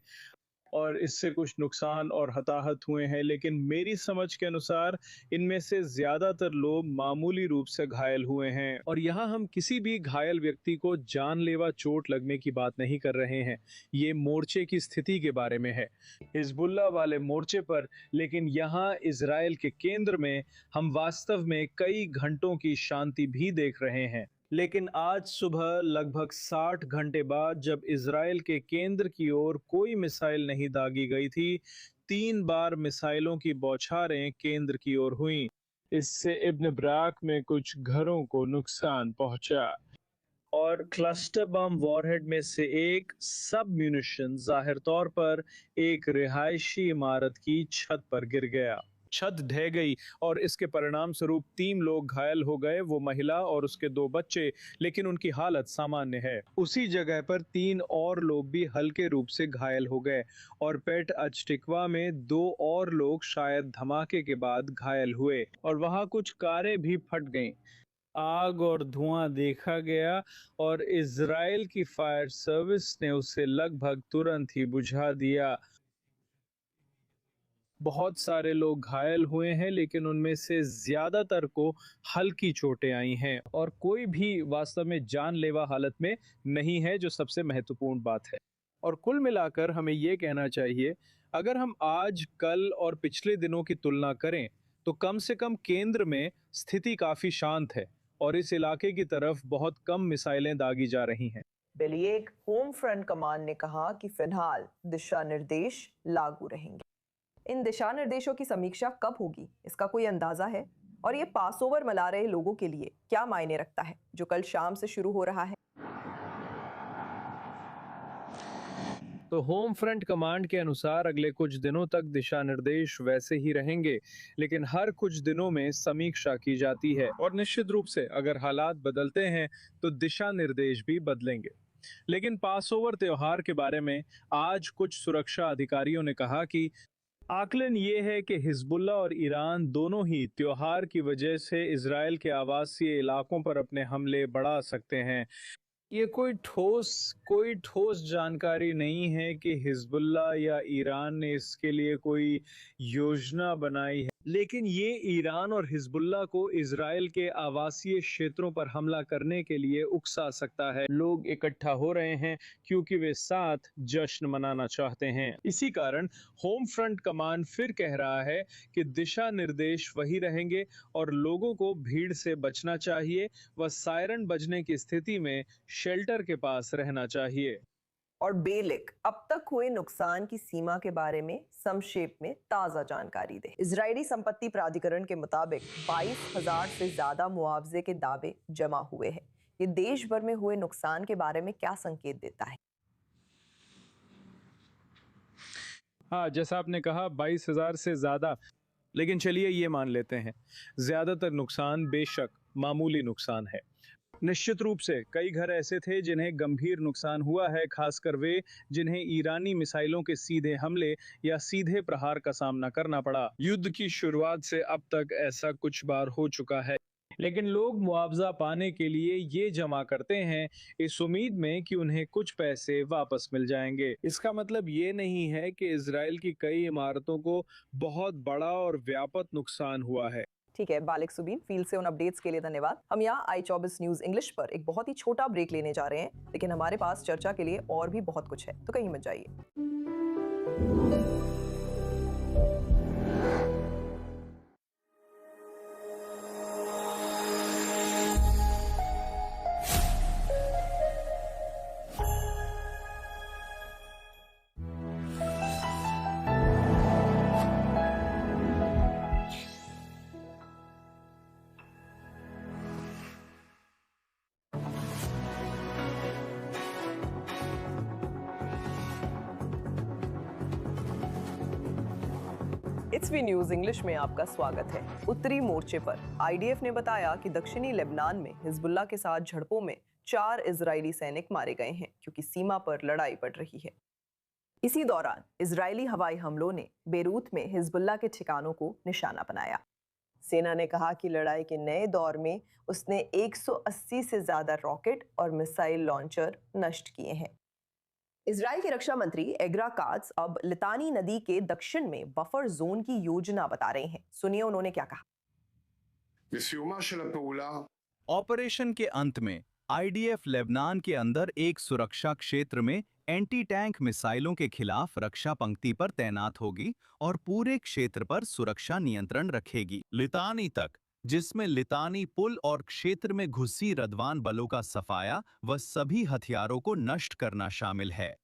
और इससे कुछ नुकसान और हताहत हुए हैं। लेकिन मेरी समझ के अनुसार इनमें से ज्यादातर लोग मामूली रूप से घायल हुए हैं और यहाँ हम किसी भी घायल व्यक्ति को जानलेवा चोट लगने की बात नहीं कर रहे हैं। ये मोर्चे की स्थिति के बारे में है, हिजबुल्लाह वाले मोर्चे पर। लेकिन यहाँ इजराइल के केंद्र में हम वास्तव में कई घंटों की शांति भी देख रहे हैं। लेकिन आज सुबह लगभग 60 घंटे बाद, जब इजराइल के केंद्र की ओर कोई मिसाइल नहीं दागी गई थी, 3 बार मिसाइलों की बौछारें केंद्र की ओर हुईं। इससे इब्न ब्राक में कुछ घरों को नुकसान पहुंचा और क्लस्टर बम वॉरहेड में से एक सब म्यूनिशन जाहिर तौर पर एक रिहायशी इमारत की छत पर गिर गया। छत ढह गई और इसके परिणाम स्वरूप 3 लोग घायल हो गए, वो महिला और उसके 2 बच्चे, लेकिन उनकी हालत सामान्य है। उसी जगह पर 3 और लोग भी हल्के रूप से घायल हो गए और पेट अचटिकवा में 2 और लोग शायद धमाके के बाद घायल हुए और वहां कुछ कारें भी फट गईं। आग और धुआं देखा गया और इजराइल की फायर सर्विस ने उसे लगभग तुरंत ही बुझा दिया। बहुत सारे लोग घायल हुए हैं, लेकिन उनमें से ज्यादातर को हल्की चोटें आई हैं और कोई भी वास्तव में जानलेवा हालत में नहीं है, जो सबसे महत्वपूर्ण बात है। और कुल मिलाकर हमें ये कहना चाहिए, अगर हम आज, कल और पिछले दिनों की तुलना करें तो कम से कम केंद्र में स्थिति काफी शांत है और इस इलाके की तरफ बहुत कम मिसाइलें दागी जा रही हैं। बेलिएक होम फ्रंट कमान ने कहा कि फिलहाल दिशा निर्देश लागू रहेंगे। इन दिशा निर्देशों की समीक्षा कब होगी, इसका कोई अंदाजा है? और ये पासओवर मना रहे लोगों के लिए क्या मायने रखता है, जो कल शाम से शुरू हो रहा है? तो होम फ्रंट कमांड के अनुसार अगले कुछ दिनों तक दिशा निर्देश वैसे ही रहेंगे, लेकिन हर कुछ दिनों में समीक्षा की जाती है और निश्चित रूप से अगर हालात बदलते हैं तो दिशा निर्देश भी बदलेंगे। लेकिन पासओवर त्योहार के बारे में आज कुछ सुरक्षा अधिकारियों ने कहा कि आकलन ये है कि हिजबुल्लाह और ईरान दोनों ही त्योहार की वजह से इजराइल के आवासीय इलाकों पर अपने हमले बढ़ा सकते हैं। ये कोई ठोस जानकारी नहीं है कि हिजबुल्लाह या ईरान ने इसके लिए कोई योजना बनाई है। लेकिन ये ईरान और हिजबुल्लाह को इजराइल के आवासीय क्षेत्रों पर हमला करने के लिए उकसा सकता है। लोग इकट्ठा हो रहे हैं क्योंकि वे साथ जश्न मनाना चाहते हैं। इसी कारण होम फ्रंट कमान फिर कह रहा है कि दिशा निर्देश वही रहेंगे और लोगों को भीड़ से बचना चाहिए व सायरन बजने की स्थिति में शेल्टर के पास रहना चाहिए। और बेलिक अब तक हुए नुकसान की सीमा के बारे में संक्षेप में ताजा जानकारी दे। इजरायली संपत्ति प्राधिकरण के मुताबिक 22,000 से ज्यादा मुआवजे के दावे जमा हुए हैं। ये देश भर में हुए नुकसान के बारे में क्या संकेत देता है? हाँ, जैसा आपने कहा 22,000 से ज्यादा, लेकिन चलिए ये मान लेते हैं ज्यादातर नुकसान बेशक मामूली नुकसान है। निश्चित रूप से कई घर ऐसे थे जिन्हें गंभीर नुकसान हुआ है, खासकर वे जिन्हें ईरानी मिसाइलों के सीधे हमले या सीधे प्रहार का सामना करना पड़ा। युद्ध की शुरुआत से अब तक ऐसा कुछ बार हो चुका है, लेकिन लोग मुआवजा पाने के लिए ये जमा करते हैं इस उम्मीद में कि उन्हें कुछ पैसे वापस मिल जाएंगे। इसका मतलब ये नहीं है कि इजराइल की कई इमारतों को बहुत बड़ा और व्यापक नुकसान हुआ है। ठीक है, बालिक सुबीन, फील्ड से उन अपडेट्स के लिए धन्यवाद। हम यहाँ i24 न्यूज इंग्लिश पर एक बहुत ही छोटा ब्रेक लेने जा रहे हैं, लेकिन हमारे पास चर्चा के लिए और भी बहुत कुछ है, तो कहीं मत जाइए। इट्स वी न्यूज इंग्लिश में आपका स्वागत है। उत्तरी मोर्चे पर आईडीएफ ने बताया कि दक्षिणी लेबनान में हिजबुल्लाह के साथ झड़पों में 4 इजरायली सैनिक मारे गए हैं क्योंकि सीमा पर लड़ाई बढ़ रही है। इसी दौरान इजरायली हवाई हमलों ने बेरूत में हिजबुल्लाह के ठिकानों को निशाना बनाया। सेना ने कहा कि लड़ाई के नए दौर में उसने 180 से ज्यादा रॉकेट और मिसाइल लॉन्चर नष्ट किए हैं। इजराइल के रक्षा मंत्री एग्रा काट्स अब लितानी नदी के दक्षिण में बफर जोन की योजना बता रहे हैं। सुनिए उन्होंने क्या कहा। ऑपरेशन के अंत में आईडीएफ लेबनान के अंदर एक सुरक्षा क्षेत्र में एंटी टैंक मिसाइलों के खिलाफ रक्षा पंक्ति पर तैनात होगी और पूरे क्षेत्र पर सुरक्षा नियंत्रण रखेगी, लितानी तक, जिसमें लितानी पुल और क्षेत्र में घुसी रदवान बलों का सफाया व सभी हथियारों को नष्ट करना शामिल है।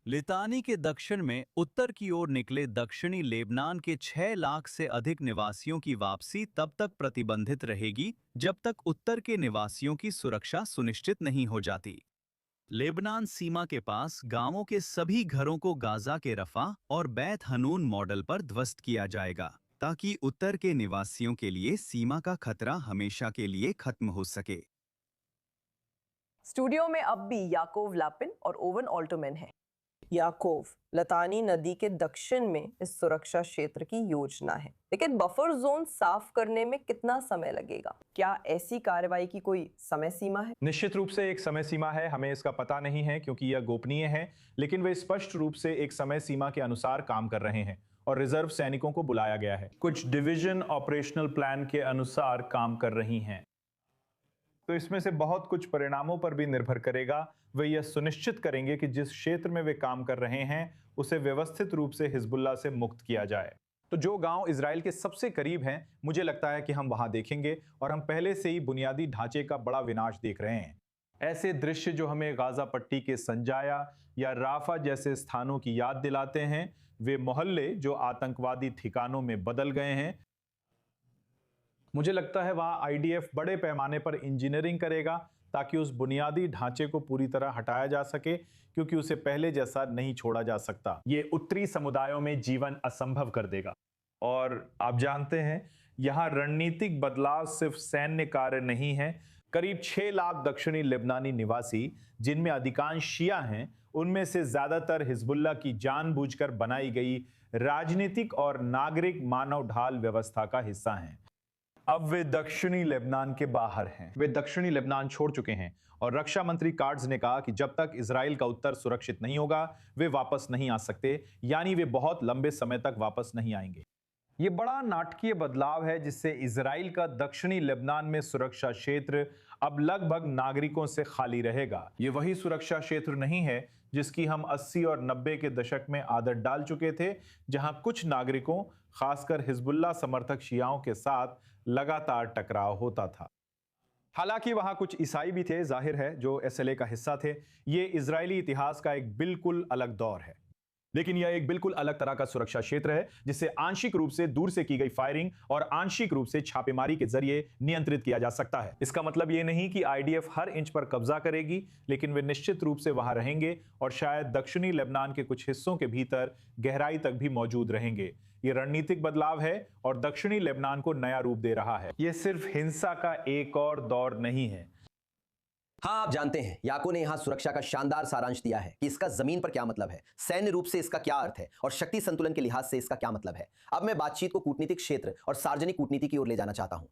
लितानी के दक्षिण में उत्तर की ओर निकले दक्षिणी लेबनान के 6 लाख से अधिक निवासियों की वापसी तब तक प्रतिबंधित रहेगी जब तक उत्तर के निवासियों की सुरक्षा सुनिश्चित नहीं हो जाती। लेबनान सीमा के पास गांवों के सभी घरों को गाजा के रफा और बैत हनून मॉडल पर ध्वस्त किया जाएगा ताकि उत्तर के निवासियों के लिए सीमा का खतरा हमेशा के लिए खत्म हो सके। स्टूडियो में अब भी याकोव लापिन और ओवन ऑल्टोमैन हैं। याकोव, लतानी नदी के दक्षिण में इस सुरक्षा क्षेत्र की योजना है, लेकिन बफर जोन साफ करने में कितना समय लगेगा? क्या ऐसी कार्रवाई की कोई समय सीमा है? निश्चित रूप से एक समय सीमा है, हमें इसका पता नहीं है क्योंकि यह गोपनीय है, लेकिन वे स्पष्ट रूप से एक समय सीमा के अनुसार काम कर रहे हैं और रिजर्व सैनिकों को बुलाया गया है। कुछ डिवीजन ऑपरेशनल प्लान के अनुसार काम कर रही हैं। तो इसमें से बहुत कुछ परिणामों पर भी निर्भर करेगा। वे यह सुनिश्चित करेंगे कि जिस क्षेत्र में वे काम कर रहे हैं उसे व्यवस्थित रूप से हिजबुल्लाह से मुक्त किया जाए। तो जो गांव इजराइल के सबसे करीब हैं, मुझे लगता है कि हम वहां देखेंगे और हम पहले से ही बुनियादी ढांचे का बड़ा विनाश देख रहे हैं। ऐसे दृश्य जो हमें गाजा पट्टी के संजाया या राफा जैसे स्थानों की याद दिलाते हैं, वे मोहल्ले जो आतंकवादी ठिकानों में बदल गए हैं। मुझे लगता है वहां आईडीएफ बड़े पैमाने पर इंजीनियरिंग करेगा ताकि उस बुनियादी ढांचे को पूरी तरह हटाया जा सके, क्योंकि उसे पहले जैसा नहीं छोड़ा जा सकता। ये उत्तरी समुदायों में जीवन असंभव कर देगा। और आप जानते हैं, यहाँ रणनीतिक बदलाव सिर्फ सैन्य कार्य नहीं है। करीब 6 लाख दक्षिणी लेबनानी निवासी, जिनमें अधिकांश शिया हैं, उनमें से ज्यादातर हिजबुल्लाह की जानबूझकर बनाई गई राजनीतिक और नागरिक मानव ढाल व्यवस्था का हिस्सा हैं। अब वे दक्षिणी लेबनान के बाहर हैं, वे दक्षिणी लेबनान छोड़ चुके हैं और रक्षा मंत्री कार्ड्स ने कहा कि जब तक इजराइल का उत्तर सुरक्षित नहीं होगा वे वापस नहीं आ सकते, यानी वे बहुत लंबे समय तक वापस नहीं आएंगे। ये बड़ा नाटकीय बदलाव है जिससे इजराइल का दक्षिणी लेबनान में सुरक्षा क्षेत्र अब लगभग नागरिकों से खाली रहेगा। ये वही सुरक्षा क्षेत्र नहीं है जिसकी हम 80 और 90 के दशक में आदत डाल चुके थे, जहां कुछ नागरिकों, खासकर हिजबुल्लाह समर्थक शियाओं के साथ लगातार टकराव होता था। हालांकि वहां कुछ ईसाई भी थे, जाहिर है, जो एसएलए का हिस्सा थे। ये इजरायली इतिहास का एक बिल्कुल अलग दौर है, लेकिन यह एक बिल्कुल अलग तरह का सुरक्षा क्षेत्र है जिसे आंशिक रूप से दूर से की गई फायरिंग और आंशिक रूप से छापेमारी के जरिए नियंत्रित किया जा सकता है। इसका मतलब यह नहीं कि आईडीएफ हर इंच पर कब्जा करेगी, लेकिन वे निश्चित रूप से वहां रहेंगे और शायद दक्षिणी लेबनान के कुछ हिस्सों के भीतर गहराई तक भी मौजूद रहेंगे। ये रणनीतिक बदलाव है और दक्षिणी लेबनान को नया रूप दे रहा है। यह सिर्फ हिंसा का एक और दौर नहीं है। हाँ, आप जानते हैं, याकूब ने यहां सुरक्षा का शानदार सारांश दिया है कि इसका जमीन पर क्या मतलब है, सैन्य रूप से इसका क्या अर्थ है और शक्ति संतुलन के लिहाज से इसका क्या मतलब है। अब मैं बातचीत को कूटनीतिक क्षेत्र और सार्वजनिक कूटनीति की ओर ले जाना चाहता हूं।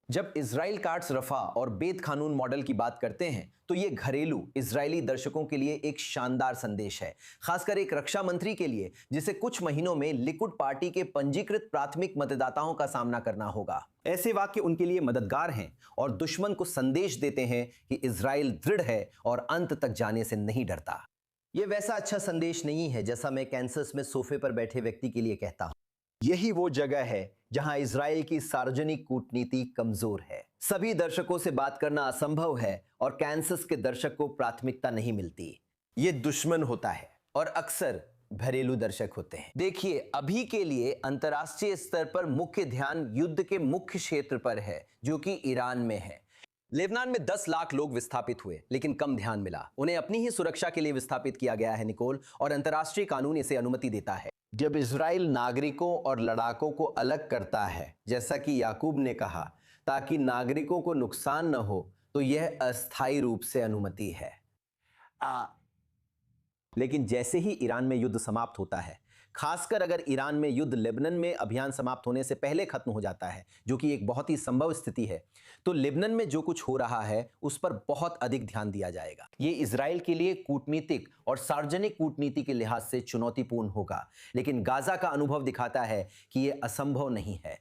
जब इजराइल काट्स रफा और बेत खानून मॉडल की बात करते हैं तो ये घरेलू इजरायली दर्शकों के लिए एक शानदार संदेश है, खासकर एक रक्षा मंत्री के लिए जिसे कुछ महीनों में लिकुड पार्टी के पंजीकृत प्राथमिक मतदाताओं का सामना करना होगा। ऐसे वाक्य उनके लिए मददगार हैं और दुश्मन को संदेश देते हैं कि इजराइल दृढ़ है और अंत तक जाने से नहीं डरता। यह वैसा अच्छा संदेश नहीं है जैसा मैं कैंसस में सोफे पर बैठे व्यक्ति के लिए कहता हूं। यही वो जगह है जहां इजराइल की सार्वजनिक कूटनीति कमजोर है। सभी दर्शकों से बात करना असंभव है और कैंसस के दर्शक को प्राथमिकता नहीं मिलती। ये दुश्मन होता है और अक्सर घरेलू दर्शक होते हैं। देखिए, अभी के लिए अंतर्राष्ट्रीय स्तर पर मुख्य ध्यान युद्ध के मुख्य क्षेत्र पर है, जो कि ईरान में है। लेबनान में 10 लाख लोग विस्थापित हुए, लेकिन कम ध्यान मिला। उन्हें अपनी ही सुरक्षा के लिए विस्थापित किया गया है, निकोल, और अंतर्राष्ट्रीय कानून इसे अनुमति देता है। जब इजराइल नागरिकों और लड़ाकों को अलग करता है, जैसा कि याकूब ने कहा, ताकि नागरिकों को नुकसान न हो, तो यह अस्थायी रूप से अनुमति है। लेकिन जैसे ही ईरान में युद्ध समाप्त होता है, खासकर अगर ईरान में युद्ध लेबनान में अभियान समाप्त होने से पहले खत्म हो जाता है, जो कि एक बहुत ही संभव स्थिति है, तो लेबनान में जो कुछ हो रहा है उस पर बहुत अधिक ध्यान दिया जाएगा। ये इजराइल के लिए कूटनीतिक और सार्वजनिक कूटनीति के लिहाज से चुनौतीपूर्ण होगा, लेकिन गाजा का अनुभव दिखाता है कि यह असंभव नहीं है।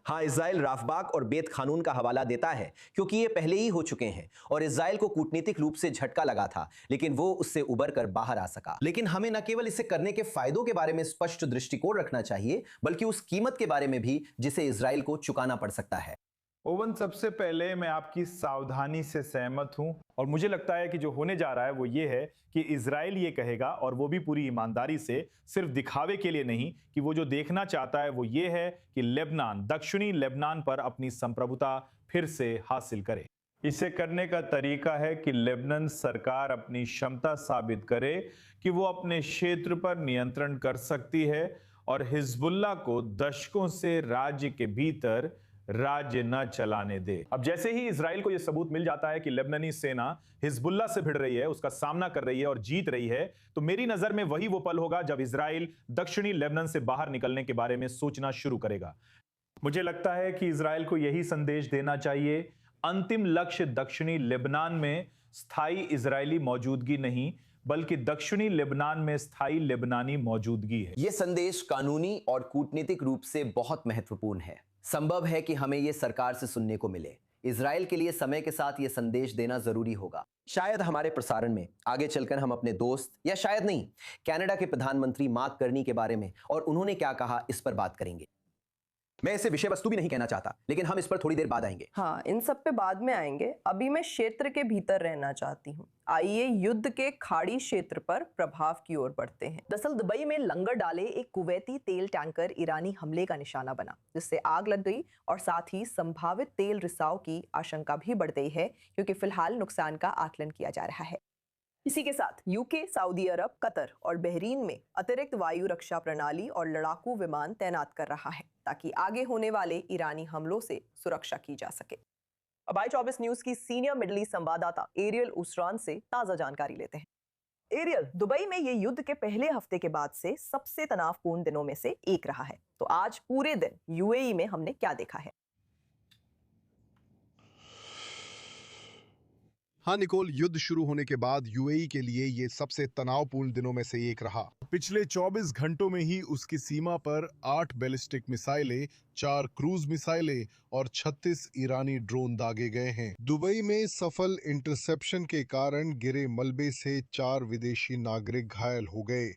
हाँ, इजराइल राफबाग और बेत खानून का हवाला देता है क्योंकि ये पहले ही हो चुके हैं और इजराइल को कूटनीतिक रूप से झटका लगा था, लेकिन वो उससे उबर कर बाहर आ सका। लेकिन हमें न केवल इसे करने के फायदों के बारे में स्पष्ट दृष्टिकोण रखना चाहिए, बल्कि उस कीमत के बारे में भी जिसे इजराइल को चुकाना पड़ सकता है। ओवन, सबसे पहले मैं आपकी सावधानी से सहमत हूं और मुझे लगता है कि जो होने जा रहा है वो ये है कि इजराइल ये कहेगा, और वो भी पूरी ईमानदारी से, सिर्फ दिखावे के लिए नहीं, कि वो जो देखना चाहता है वो ये है कि लेबनान, दक्षिणी लेबनान पर अपनी संप्रभुता फिर से हासिल करे। इसे करने का तरीका है कि लेबनान सरकार अपनी क्षमता साबित करे कि वो अपने क्षेत्र पर नियंत्रण कर सकती है और हिजबुल्लाह को दशकों से राज्य के भीतर राज्य न चलाने दे। अब जैसे ही इजराइल को यह सबूत मिल जाता है कि लेबनानी सेना हिजबुल्लाह से भिड़ रही है, उसका सामना कर रही है और जीत रही है, तो मेरी नजर में वही वो पल होगा जब इजराइल दक्षिणी लेबनान से बाहर निकलने के बारे में सोचना शुरू करेगा। मुझे लगता है कि इजराइल को यही संदेश देना चाहिए, अंतिम लक्ष्य दक्षिणी लेबनान में स्थायी इजरायली मौजूदगी नहीं, बल्कि दक्षिणी लेबनान में स्थायी लेबनानी मौजूदगी है। यह संदेश कानूनी और कूटनीतिक रूप से बहुत महत्वपूर्ण है। संभव है कि हमें यह सरकार से सुनने को मिले। इजराइल के लिए समय के साथ यह संदेश देना जरूरी होगा। शायद हमारे प्रसारण में आगे चलकर हम अपने दोस्त, या शायद नहीं, कनाडा के प्रधानमंत्री मार्क कर्नी के बारे में और उन्होंने क्या कहा इस पर बात करेंगे। मैं इसे विषय वस्तु भी नहीं कहना चाहता, लेकिन हम इस पर थोड़ी देर बाद आएंगे। हाँ, इन सब पे बाद में आएंगे। अभी मैं क्षेत्र के भीतर रहना चाहती हूँ। आइए युद्ध के खाड़ी क्षेत्र पर प्रभाव की ओर बढ़ते हैं। दरअसल दुबई में लंगर डाले एक कुवैती तेल टैंकर ईरानी हमले का निशाना बना, जिससे आग लग गई और साथ ही संभावित तेल रिसाव की आशंका भी बढ़ गई है, क्योंकि फिलहाल नुकसान का आकलन किया जा रहा है। इसी के साथ यूके, सऊदी अरब, कतर और बहरीन में अतिरिक्त वायु रक्षा प्रणाली और लड़ाकू विमान तैनात कर रहा है, ताकि आगे होने वाले ईरानी हमलों से सुरक्षा की जा सके। अब i24 न्यूज की सीनियर मिडल ईस्ट संवाददाता एरियल उसरान से ताजा जानकारी लेते हैं। एरियल, दुबई में ये युद्ध के पहले हफ्ते के बाद से सबसे तनावपूर्ण दिनों में से एक रहा है, तो आज पूरे दिन यूएई में हमने क्या देखा है? हाँ निकोल, युद्ध शुरू होने के बाद यूएई के लिए ये सबसे तनावपूर्ण दिनों में से एक रहा। पिछले 24 घंटों में ही उसकी सीमा पर 8 बैलिस्टिक मिसाइलें, 4 क्रूज मिसाइलें और 36 ईरानी ड्रोन दागे गए हैं। दुबई में सफल इंटरसेप्शन के कारण गिरे मलबे से 4 विदेशी नागरिक घायल हो गए।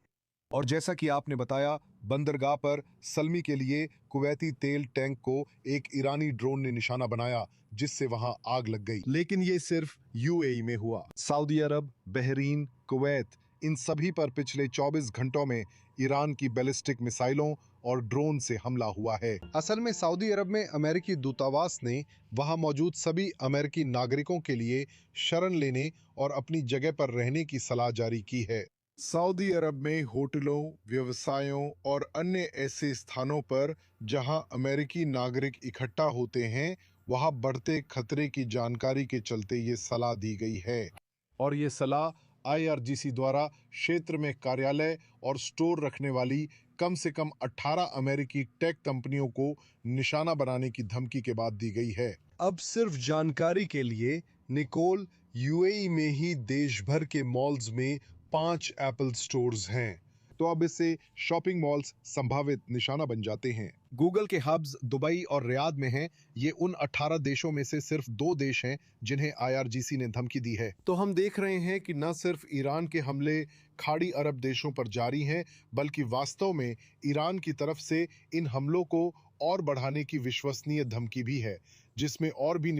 और जैसा कि आपने बताया, बंदरगाह पर सल्मी के लिए कुवैती तेल टैंक को एक ईरानी ड्रोन ने निशाना बनाया, जिससे वहां आग लग गई। लेकिन ये सिर्फ यूएई में हुआ। सऊदी अरब, बहरीन, कुवैत, इन सभी पर पिछले 24 घंटों में ईरान की बैलिस्टिक मिसाइलों और ड्रोन से हमला हुआ है। असल में सऊदी अरब में अमेरिकी दूतावास ने वहां मौजूद सभी अमेरिकी नागरिकों के लिए शरण लेने और अपनी जगह पर रहने की सलाह जारी की है। सऊदी अरब में होटलों, व्यवसायों और अन्य ऐसे स्थानों पर जहां अमेरिकी नागरिक इकट्ठा होते हैं, वहां बढ़ते खतरे की जानकारी के चलते ये सलाह दी गई है। और ये सलाह आईआरजीसी द्वारा क्षेत्र में कार्यालय और स्टोर रखने वाली कम से कम 18 अमेरिकी टेक कंपनियों को निशाना बनाने की धमकी के बाद दी गई है। अब सिर्फ जानकारी के लिए निकोल, यूएई में ही देश भर के मॉल्स में 5 एप्पल स्टोर्स हैं, तो अब इससे शॉपिंग मॉल्स संभावित निशाना बन जाते हैं। गूगल के हब्स दुबई और रियाद में हैं। ये उन 18 देशों में से सिर्फ 2 देश हैं जिन्हें आईआरजीसी ने धमकी दी है। तो हम देख रहे हैं कि न सिर्फ ईरान के हमले खाड़ी अरब देशों पर जारी हैं, बल्कि वास्तव में ईरान की तरफ से इन हमलों को और बढ़ाने की विश्वसनीय धमकी भी है, जिसमें और भी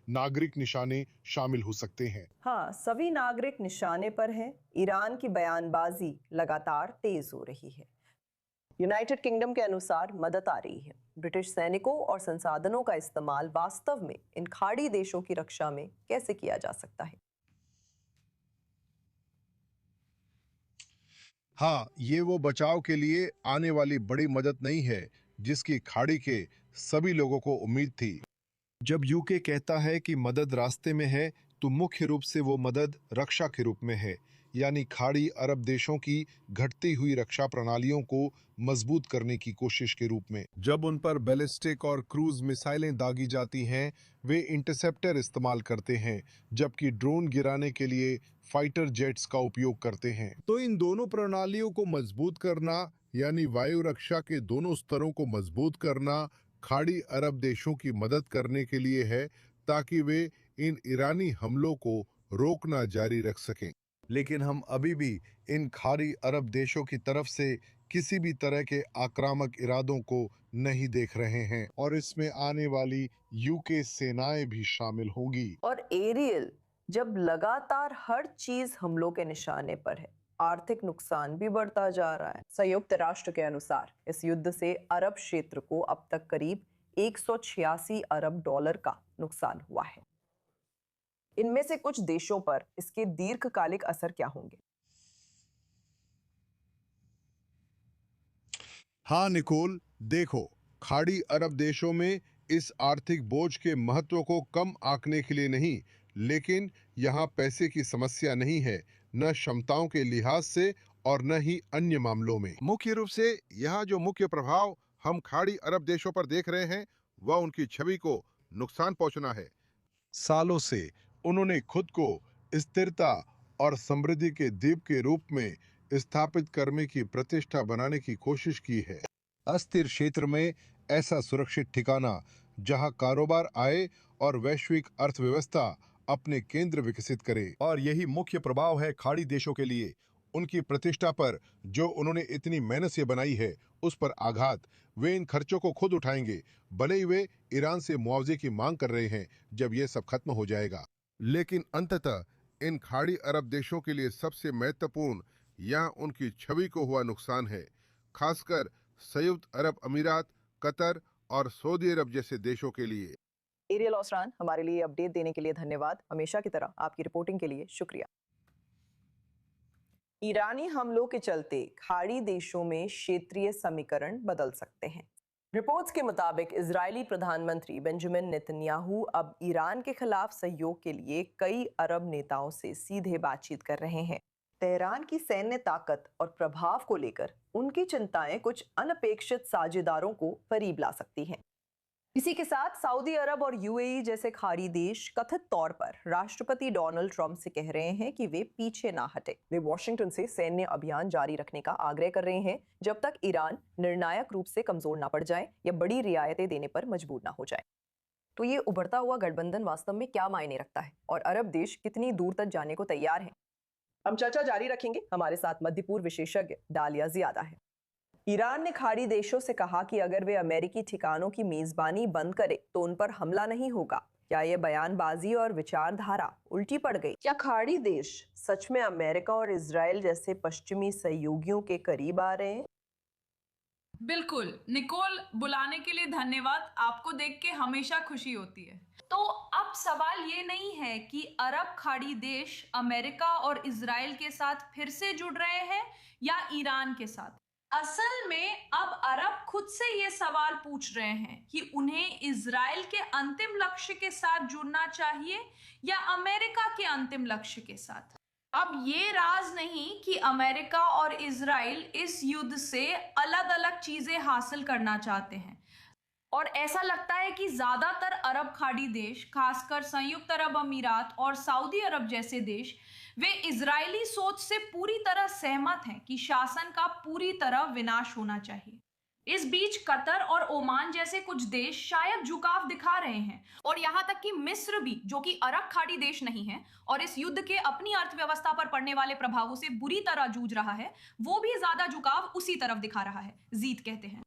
नागरिक निशाने शामिल हो सकते हैं। हाँ, सभी नागरिक निशाने पर हैं। ईरान की बयानबाजी लगातार तेज हो रही है। यूनाइटेड किंगडम के अनुसार मदद आ रही है। ब्रिटिश सैनिकों और संसाधनों का इस्तेमाल वास्तव में इन खाड़ी देशों की रक्षा में कैसे किया जा सकता है? हाँ, ये वो बचाव के लिए आने वाली बड़ी मदद नहीं है जिसकी खाड़ी के सभी लोगों को उम्मीद थी। जब यूके कहता है कि मदद रास्ते में है, तो मुख्य रूप से वो मदद रक्षा के रूप में है, यानी खाड़ी अरब देशों की घटती हुई रक्षा प्रणालियों को मजबूत करने की कोशिश के रूप में। जब उन पर बैलिस्टिक और क्रूज मिसाइलें दागी जाती हैं, वे इंटरसेप्टर इस्तेमाल करते हैं, जबकि ड्रोन गिराने के लिए फाइटर जेट्स का उपयोग करते हैं। तो इन दोनों प्रणालियों को मजबूत करना, यानी वायु रक्षा के दोनों स्तरों को मजबूत करना, खाड़ी अरब देशों की मदद करने के लिए है, ताकि वे इन ईरानी हमलों को रोकना जारी रख सकें। लेकिन हम अभी भी इन खाड़ी अरब देशों की तरफ से किसी भी तरह के आक्रामक इरादों को नहीं देख रहे हैं, और इसमें आने वाली यूके सेनाएं भी शामिल होंगी। और एरियल, जब लगातार हर चीज हमलों के निशाने पर है, आर्थिक नुकसान भी बढ़ता जा रहा है। संयुक्त राष्ट्र के अनुसार इस युद्ध से अरब क्षेत्र को अब तक करीब 186 अरब डॉलर का नुकसान हुआ है। इनमें से कुछ देशों पर इसके दीर्घकालिक असर क्या होंगे? हाँ निकोल, देखो, खाड़ी अरब देशों में इस आर्थिक बोझ के महत्व को कम आंकने के लिए नहीं, लेकिन यहाँ पैसे की समस्या नहीं है, न क्षमताओं के लिहाज से और न ही अन्य मामलों में। मुख्य रूप से यहाँ जो मुख्य प्रभाव हम खाड़ी अरब देशों पर देख रहे हैं, वह उनकी छवि को नुकसान पहुंचना है। सालों से उन्होंने खुद को स्थिरता और समृद्धि के द्वीप के रूप में स्थापित करने की प्रतिष्ठा बनाने की कोशिश की है। अस्थिर क्षेत्र में ऐसा सुरक्षित ठिकाना जहां कारोबार आए और वैश्विक अर्थव्यवस्था अपने केंद्र विकसित करे, और यही मुख्य प्रभाव है खाड़ी देशों के लिए। उनकी प्रतिष्ठा पर जो उन्होंने इतनी मेहनत से बनाई है, उस पर आघात। वे इन खर्चों को खुद उठाएंगे, भले ही वे ईरान से मुआवजे की मांग कर रहे हैं जब यह सब खत्म हो जाएगा। लेकिन अंततः इन खाड़ी अरब देशों के लिए सबसे महत्वपूर्ण यहाँ उनकी छवि को हुआ नुकसान है, खासकर संयुक्त अरब अमीरात, कतर और सऊदी अरब जैसे देशों के लिए। एरियल ओसरान, हमारे लिए अपडेट देने के लिए धन्यवाद। हमेशा की तरह आपकी रिपोर्टिंग के लिए शुक्रिया। ईरानी हमलों के चलते खाड़ी देशों में क्षेत्रीय समीकरण बदल सकते हैं। रिपोर्ट्स के मुताबिक इजरायली प्रधानमंत्री बेंजामिन नेतन्याहू अब ईरान के खिलाफ सहयोग के लिए कई अरब नेताओं से सीधे बातचीत कर रहे हैं। तेहरान की सैन्य ताकत और प्रभाव को लेकर उनकी चिंताएं कुछ अनपेक्षित साझेदारों को करीब ला सकती हैं। इसी के साथ सऊदी अरब और यूएई जैसे खाड़ी देश कथित तौर पर राष्ट्रपति डोनाल्ड ट्रंप से कह रहे हैं कि वे पीछे ना हटे। वे वॉशिंगटन से सैन्य अभियान जारी रखने का आग्रह कर रहे हैं जब तक ईरान निर्णायक रूप से कमजोर ना पड़ जाए या बड़ी रियायतें देने पर मजबूर ना हो जाए। तो ये उभरता हुआ गठबंधन वास्तव में क्या मायने रखता है और अरब देश कितनी दूर तक जाने को तैयार हैं? हम चर्चा जारी रखेंगे। हमारे साथ मध्य पूर्व विशेषज्ञ डालिया जियादा है। ईरान ने खाड़ी देशों से कहा कि अगर वे अमेरिकी ठिकानों की मेजबानी बंद करे तो उन पर हमला नहीं होगा। क्या ये बयानबाजी और विचारधारा उल्टी पड़ गई? क्या खाड़ी देश सच में अमेरिका और इजराइल जैसे पश्चिमी सहयोगियों के करीब आ रहे हैं? बिल्कुल निकोल, बुलाने के लिए धन्यवाद। आपको देख के हमेशा खुशी होती है। तो अब सवाल ये नहीं है कि अरब खाड़ी देश अमेरिका और इजराइल के साथ फिर से जुड़ रहे हैं या ईरान के साथ। असल में अब अरब खुद से ये सवाल पूछ रहे हैं कि उन्हें इजराइल के अंतिम लक्ष्य के साथ जुड़ना चाहिए या अमेरिका के अंतिम लक्ष्य के साथ। अब ये राज नहीं कि अमेरिका और इजराइल इस युद्ध से अलग अलग चीजें हासिल करना चाहते हैं और ऐसा लगता है कि ज्यादातर अरब खाड़ी देश, खासकर संयुक्त अरब अमीरात और सऊदी अरब जैसे देश, वे इजरायली सोच से पूरी तरह सहमत हैं कि शासन का पूरी तरह विनाश होना चाहिए। इस बीच कतर और ओमान जैसे कुछ देश शायद झुकाव दिखा रहे हैं और यहाँ तक कि मिस्र भी, जो कि अरब खाड़ी देश नहीं है और इस युद्ध के अपनी अर्थव्यवस्था पर पड़ने वाले प्रभावों से बुरी तरह जूझ रहा है, वो भी ज्यादा झुकाव उसी तरफ दिखा रहा है। जीत कहते हैं।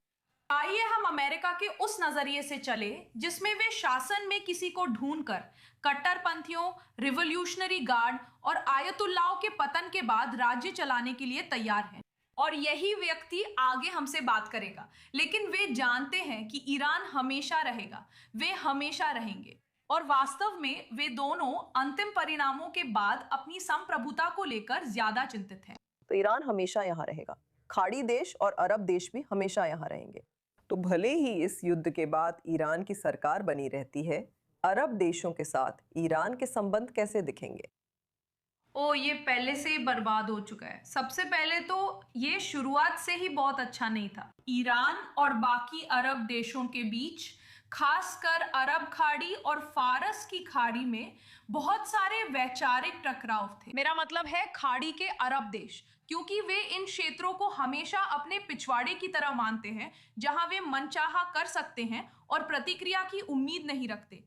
आइए हम अमेरिका के उस नजरिए से चले जिसमें वे शासन में किसी को ढूंढकर कट्टरपंथियों, रिवोल्यूशनरी गार्ड और आयतुल्लाहों के पतन के बाद राज्य चलाने के लिए तैयार हैं और यही व्यक्ति आगे हमसे बात करेगा। लेकिन वे जानते हैं कि ईरान हमेशा रहेगा, वे हमेशा रहेंगे और वास्तव में वे दोनों अंतिम परिणामों के बाद अपनी संप्रभुता को लेकर ज्यादा चिंतित हैं। तो ईरान हमेशा यहाँ रहेगा, खाड़ी देश और अरब देश भी हमेशा यहाँ रहेंगे। तो भले ही इस युद्ध के बाद ईरान की सरकार बनी रहती है, अरब देशों के साथ ईरान के संबंध कैसे दिखेंगे? ये पहले से ही बर्बाद हो चुका है। सबसे पहले तो ये शुरुआत से ही बहुत अच्छा नहीं था। ईरान और बाकी अरब देशों के बीच, खासकर अरब खाड़ी और फारस की खाड़ी में बहुत सारे वैचारिक टकराव थे। मेरा मतलब है खाड़ी के अरब देश, क्योंकि वे इन क्षेत्रों को हमेशा अपने पिछवाड़े की तरह मानते हैं जहां वे मनचाहा कर सकते हैं और प्रतिक्रिया की उम्मीद नहीं रखते।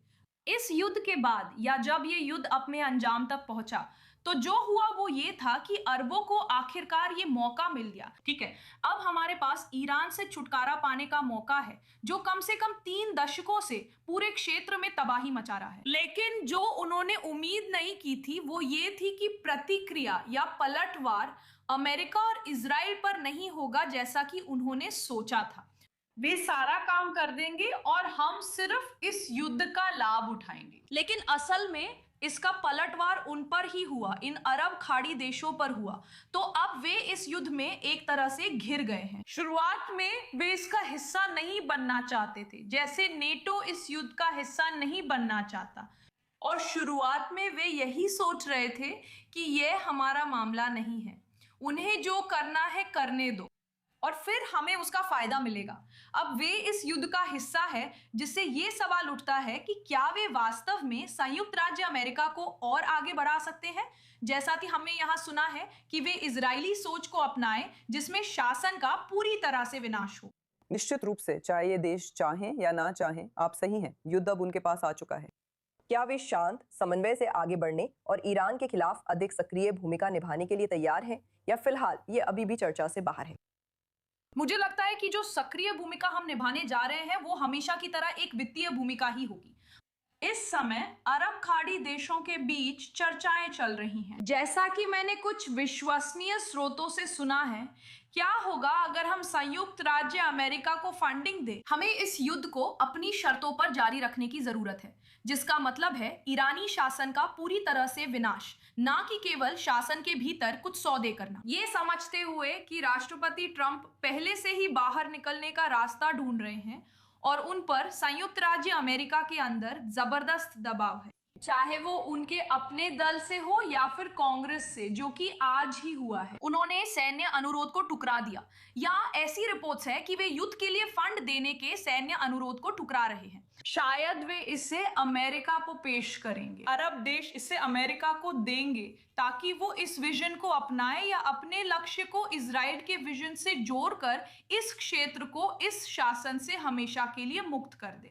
इस युद्ध के बाद या जब ये युद्ध अपने अंजाम तक पहुंचा तो जो हुआ वो ये था कि अरबों को आखिरकार ये मौका मिल गया। ठीक है, अब हमारे पास ईरान से छुटकारा पाने का मौका है जो कम से कम 3 दशकों से पूरे क्षेत्र में तबाही मचा रहा है। लेकिन जो उन्होंने उम्मीद नहीं की थी वो ये थी कि प्रतिक्रिया या पलटवार अमेरिका और इजराइल पर नहीं होगा जैसा कि उन्होंने सोचा था। वे सारा काम कर देंगे और हम सिर्फ इस युद्ध का लाभ उठाएंगे। लेकिन असल में इसका पलटवार उन पर ही हुआ, इन अरब खाड़ी देशों पर हुआ। तो अब वे इस युद्ध में एक तरह से घिर गए हैं। शुरुआत में वे इसका हिस्सा नहीं बनना चाहते थे, जैसे नेटो इस युद्ध का हिस्सा नहीं बनना चाहता और शुरुआत में वे यही सोच रहे थे कि यह हमारा मामला नहीं है, उन्हें जो करना है करने दो और फिर हमें उसका फायदा मिलेगा। अब वे इस युद्ध का हिस्सा है, जिससे ये सवाल उठता है कि क्या वे वास्तव में संयुक्त राज्य अमेरिका को और आगे बढ़ा सकते हैं, जैसा कि हमने यहाँ सुना है कि वे इजरायली सोच को अपनाएं जिसमें शासन का पूरी तरह से विनाश हो। निश्चित रूप से, चाहे ये देश चाहें या ना चाहें, आप सही हैं, युद्ध अब उनके पास आ चुका है। क्या वे शांत समन्वय से आगे बढ़ने और ईरान के खिलाफ अधिक सक्रिय भूमिका निभाने के लिए तैयार हैं या फिलहाल ये अभी भी चर्चा से बाहर है? मुझे लगता है कि जो सक्रिय भूमिका हम निभाने जा रहे हैं वो हमेशा की तरह एक वित्तीय भूमिका ही होगी। इस समय अरब खाड़ी देशों के बीच चर्चाएं चल रही हैं। जैसा कि मैंने कुछ विश्वसनीय स्रोतों से सुना है, क्या होगा अगर हम संयुक्त राज्य अमेरिका को फंडिंग दें? हमें इस युद्ध को अपनी शर्तों पर जारी रखने की जरूरत है, जिसका मतलब है ईरानी शासन का पूरी तरह से विनाश, ना कि केवल शासन के भीतर कुछ सौदे करना। ये समझते हुए कि राष्ट्रपति ट्रंप पहले से ही बाहर निकलने का रास्ता ढूंढ रहे हैं और उन पर संयुक्त राज्य अमेरिका के अंदर जबरदस्त दबाव है, चाहे वो उनके अपने दल से हो या फिर कांग्रेस से, जो कि आज ही हुआ है। उन्होंने सैन्य अनुरोध को ठुकरा दिया, या ऐसी रिपोर्ट्स है कि वे युद्ध के लिए फंड देने के सैन्य अनुरोध को ठुकरा रहे हैं। शायद वे इसे अमेरिका को पेश करेंगे, अरब देश इसे अमेरिका को देंगे ताकि वो इस विजन को अपनाए या अपने लक्ष्य को इजराइल के विजन से जोड़कर इस क्षेत्र को इस शासन से हमेशा के लिए मुक्त कर दे।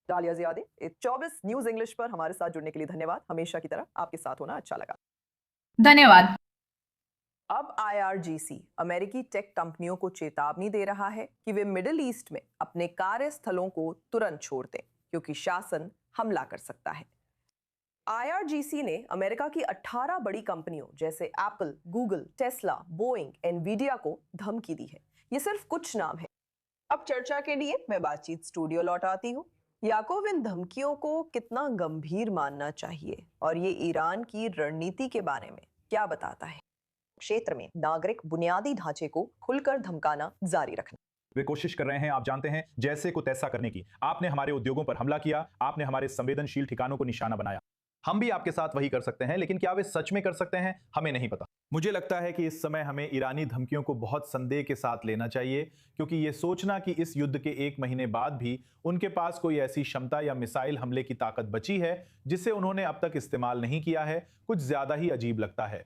डालिया ज़ियादे, 24 न्यूज़ इंग्लिश पर हमारे साथ जुड़ने के लिए धन्यवाद। हमेशा की तरह आपके साथ होना अच्छा लगा। धन्यवाद। अब IRGC अमेरिकी टेक कंपनियों को चेतावनी दे रहा है कि वे मिडिल ईस्ट में अपने कार्यस्थलों को तुरंत छोड़ दें, क्योंकि शासन हमला कर सकता है। IRGC ने अमेरिका की 18 बड़ी कंपनियों जैसे Apple, Google, Tesla, Boeing, Nvidia को धमकी दी है। ये सिर्फ कुछ नाम है। अब चर्चा के लिए मैं बातचीत स्टूडियो लौट आती हूँ। याकूब, इन धमकियों को कितना गंभीर मानना चाहिए और ये ईरान की रणनीति के बारे में क्या बताता है? क्षेत्र में नागरिक बुनियादी ढांचे को खुलकर धमकाना जारी रखना। वे कोशिश कर रहे हैं, आप जानते हैं, जैसे को तैसा करने की। आपने हमारे उद्योगों पर हमला किया, आपने हमारे संवेदनशील ठिकानों को निशाना बनाया। हम भी आपके साथ वही कर सकते हैं, लेकिन क्या वे सच में कर सकते हैं, हमें नहीं पता। मुझे लगता है कि इस समय हमें ईरानी धमकियों को बहुत संदेह के साथ लेना चाहिए, क्योंकि ये सोचना कि इस युद्ध के 1 महीने बाद भी उनके पास कोई ऐसी क्षमता या मिसाइल हमले की ताकत बची है जिसे उन्होंने अब तक इस्तेमाल नहीं किया है, कुछ ज्यादा ही अजीब लगता है।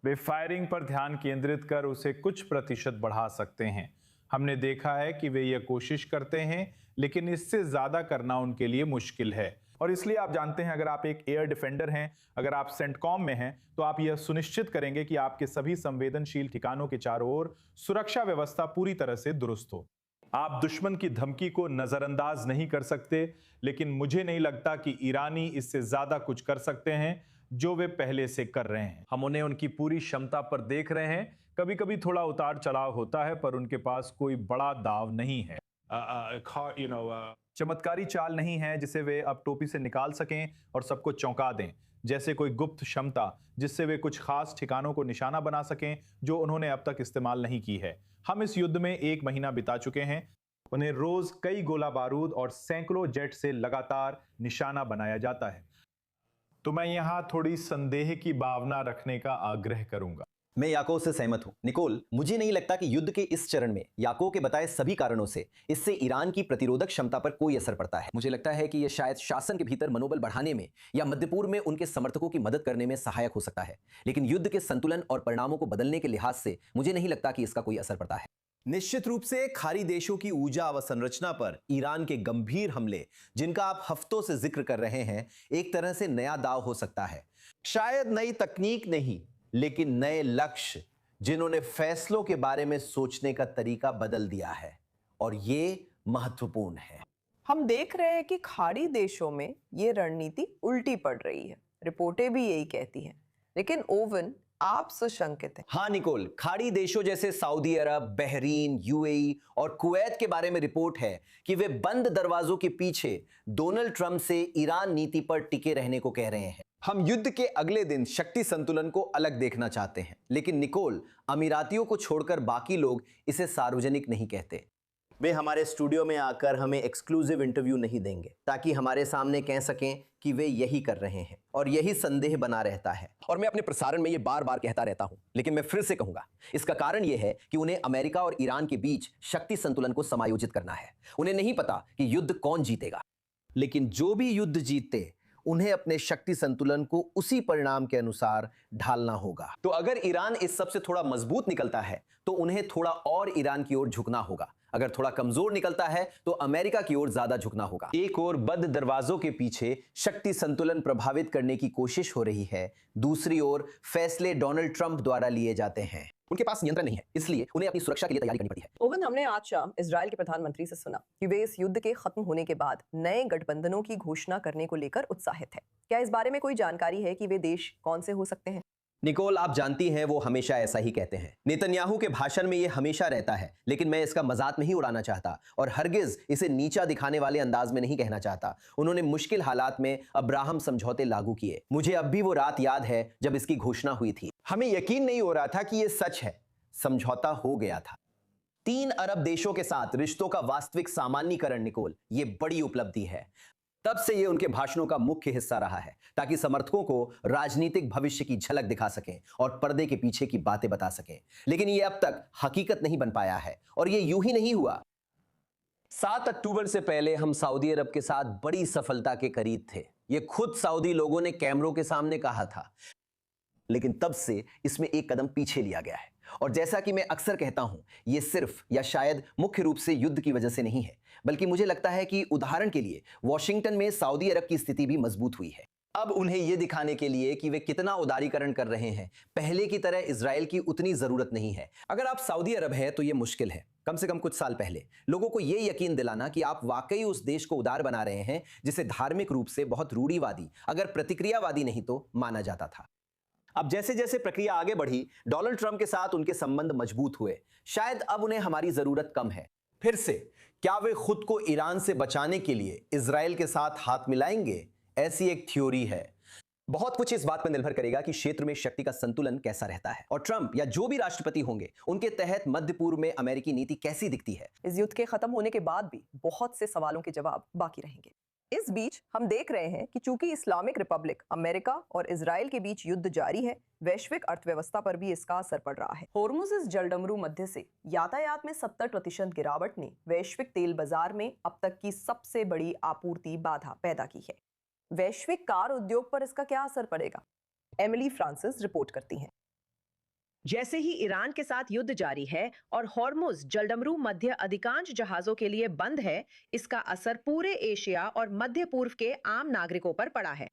वे फायरिंग पर ध्यान केंद्रित कर उसे कुछ प्रतिशत बढ़ा सकते हैं। हमने देखा है कि वे ये कोशिश करते हैं, लेकिन इससे ज्यादा करना उनके लिए मुश्किल है। और इसलिए आप जानते हैं, अगर आप एक एयर डिफेंडर हैं, अगर आप सेंटकॉम में हैं, तो आप यह सुनिश्चित करेंगे कि आपके सभी संवेदनशील ठिकानों के चारों ओर सुरक्षा व्यवस्था पूरी तरह से दुरुस्त हो। आप दुश्मन की धमकी को नजरअंदाज नहीं कर सकते, लेकिन मुझे नहीं लगता कि ईरानी इससे ज्यादा कुछ कर सकते हैं जो वे पहले से कर रहे हैं। हम उन्हें उनकी पूरी क्षमता पर देख रहे हैं। कभी कभी थोड़ा उतार चढ़ाव होता है, पर उनके पास कोई बड़ा दाव नहीं है। चमत्कारी चाल नहीं है जिसे वे अब टोपी से निकाल सकें और सबको चौंका दें, जैसे कोई गुप्त क्षमता जिससे वे कुछ खास ठिकानों को निशाना बना सकें जो उन्होंने अब तक इस्तेमाल नहीं की है। हम इस युद्ध में 1 महीना बिता चुके हैं। उन्हें रोज कई गोला बारूद और सैकड़ों जेट से लगातार निशाना बनाया जाता है। तो मैं यहां थोड़ी संदेह की भावना रखने का आग्रह करूंगा। मैं याकोव से सहमत हूं। निकोल, मुझे नहीं लगता कि युद्ध के इस चरण में याकोव के बताए सभी कारणों से इससे ईरान की प्रतिरोधक क्षमता पर कोई असर पड़ता है। मुझे लगता है कि यह शायद शासन के भीतर मनोबल बढ़ाने में या मध्य पूर्व में उनके समर्थकों की मदद करने में सहायक हो सकता है, लेकिन युद्ध के संतुलन और परिणामों को बदलने के लिहाज से मुझे नहीं लगता कि इसका कोई असर पड़ता है। निश्चित रूप से खाड़ी देशों की ऊर्जा अवसंरचना पर ईरान के गंभीर हमले, जिनका आप हफ्तों से जिक्र कर रहे हैं, एक तरह से नया दाव हो सकता है। शायद नई तकनीक नहीं, लेकिन नए लक्ष्य जिन्होंने फैसलों के बारे में सोचने का तरीका बदल दिया है, और ये महत्वपूर्ण है। हम देख रहे हैं कि खाड़ी देशों में ये रणनीति उल्टी पड़ रही है। रिपोर्टें भी यही कहती हैं, लेकिन ओवन, आप सुशंकित हैं। हाँ निकोल, खाड़ी देशों जैसे सऊदी अरब, बहरीन, यूएई और कुवैत के बारे में रिपोर्ट है कि वे बंद दरवाजों के पीछे डोनाल्ड ट्रंप से ईरान नीति पर टिके रहने को कह रहे हैं। हम युद्ध के अगले दिन शक्ति संतुलन को अलग देखना चाहते हैं, लेकिन निकोल, अमीरातियों को छोड़कर बाकी लोग इसे सार्वजनिक नहीं कहते। वे हमारे स्टूडियो में आकर हमें एक्सक्लूसिव इंटरव्यू नहीं देंगे ताकि हमारे सामने कह सकें कि वे यही कर रहे हैं, और यही संदेह बना रहता है। और मैं अपने प्रसारण में ये बार बार कहता रहता हूं, लेकिन मैं फिर से कहूंगा, इसका कारण यह है कि उन्हें अमेरिका और ईरान के बीच शक्ति संतुलन को समायोजित करना है। उन्हें नहीं पता कि युद्ध कौन जीतेगा, लेकिन जो भी युद्ध जीते उन्हें अपने शक्ति संतुलन को उसी परिणाम के अनुसार ढालना होगा। तो अगर ईरान इस सब से थोड़ा मजबूत निकलता है तो उन्हें थोड़ा और ईरान की ओर झुकना होगा। अगर थोड़ा कमजोर निकलता है तो अमेरिका की ओर ज्यादा झुकना होगा। एक ओर बंद दरवाजों के पीछे शक्ति संतुलन प्रभावित करने की कोशिश हो रही है, दूसरी ओर फैसले डोनाल्ड ट्रंप द्वारा लिए जाते हैं। उनके पास नियंत्रण नहीं है, इसलिए उन्हें अपनी सुरक्षा के लिए तैयारी करनी पड़ती है। ओवन, हमने आज शाम इजराइल के प्रधानमंत्री से सुना कि वे इस युद्ध के खत्म होने के बाद नए गठबंधनों की घोषणा करने को लेकर उत्साहित है। क्या इस बारे में कोई जानकारी है कि वे देश कौन से हो सकते हैं? निकोल, आप जानती हैं वो हमेशा ऐसा ही कहते हैं। नेतन्याहू के भाषण में ये हमेशा रहता है, लेकिन मैं इसका मजाक नहीं उड़ाना चाहता और हरगिज इसे नीचा दिखाने वाले अंदाज में नहीं कहना चाहता। उन्होंने मुश्किल हालात में अब्राहम समझौते लागू किए। मुझे अब भी वो रात याद है जब इसकी घोषणा हुई थी। हमें यकीन नहीं हो रहा था कि ये सच है। समझौता हो गया था। 3 अरब देशों के साथ रिश्तों का वास्तविक सामान्यीकरण, निकोल, ये बड़ी उपलब्धि है। तब से ये उनके भाषणों का मुख्य हिस्सा रहा है, ताकि समर्थकों को राजनीतिक भविष्य की झलक दिखा सकें और पर्दे के पीछे की बातें बता सकें। लेकिन ये अब तक हकीकत नहीं बन पाया है, और ये यूं ही नहीं हुआ। 7 अक्टूबर से पहले हम सऊदी अरब के साथ बड़ी सफलता के करीब थे। ये खुद सऊदी लोगों ने कैमरों के सामने कहा था। लेकिन तब से इसमें एक कदम पीछे लिया गया है। और जैसा कि मैं अक्सर कहता हूं, ये सिर्फ या शायद मुख्य रूप से युद्ध की वजह से नहीं है, बल्कि मुझे लगता है कि उदाहरण के लिए वॉशिंगटन में सऊदी अरब की स्थिति भी मजबूत हुई है। अब उन्हें यह दिखाने के लिए कि वे कितना उदारीकरण कर रहे हैं, पहले की तरह इजराइल की उतनी जरूरत नहीं है। अगर आप सऊदी अरब हैं तो यह मुश्किल है। कम से कम कुछ साल पहले लोगों को यह यकीन दिलाना कि आप वाकई उस देश को उदार बना रहे हैं जिसे धार्मिक रूप से बहुत रूढ़िवादी, अगर प्रतिक्रियावादी नहीं तो माना जाता था। अब जैसे जैसे प्रक्रिया आगे बढ़ी, डोनाल्ड ट्रंप के साथ उनके संबंध मजबूत हुए। शायद अब उन्हें हमारी जरूरत कम है। फिर से क्या वे खुद को ईरान से बचाने के लिए इजराइल के साथ हाथ मिलाएंगे? ऐसी एक थ्योरी है। बहुत कुछ इस बात पर निर्भर करेगा कि क्षेत्र में शक्ति का संतुलन कैसा रहता है और ट्रंप या जो भी राष्ट्रपति होंगे उनके तहत मध्य पूर्व में अमेरिकी नीति कैसी दिखती है। इस युद्ध के खत्म होने के बाद भी बहुत से सवालों के जवाब बाकी रहेंगे। इस बीच हम देख रहे हैं कि चूंकि इस्लामिक रिपब्लिक अमेरिका और इजराइल के बीच युद्ध जारी है, वैश्विक अर्थव्यवस्था पर भी इसका असर पड़ रहा है। होर्मुज़ जलडमरू मध्य से यातायात में 70% गिरावट ने वैश्विक तेल बाजार में अब तक की सबसे बड़ी आपूर्ति बाधा पैदा की है। वैश्विक कार उद्योग पर इसका क्या असर पड़ेगा? एमिली फ्रांसिस रिपोर्ट करती हैं। जैसे ही ईरान के साथ युद्ध जारी है और होर्मुज़ जलडमरू मध्य अधिकांश जहाजों के लिए बंद है, इसका असर पूरे एशिया और मध्य पूर्व के आम नागरिकों पर पड़ा है।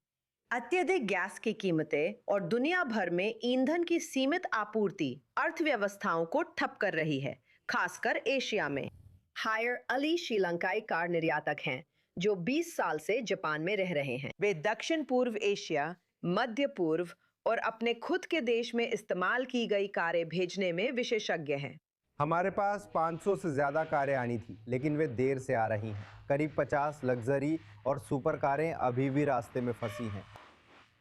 अत्यधिक गैस की कीमतें और दुनिया भर में ईंधन की सीमित आपूर्ति अर्थव्यवस्थाओं को ठप कर रही है, खासकर एशिया में। हायर अली श्रीलंकाई कार निर्यातक हैं जो 20 साल से जापान में रह रहे हैं। वे दक्षिण पूर्व एशिया, मध्य पूर्व और अपने खुद के देश में इस्तेमाल की गई कारें भेजने में विशेषज्ञ हैं। हमारे पास 500 से ज़्यादा कारें आनी थी, लेकिन वे देर से आ रही हैं। करीब 50 लग्जरी और सुपर कारें अभी भी रास्ते में फंसी हैं।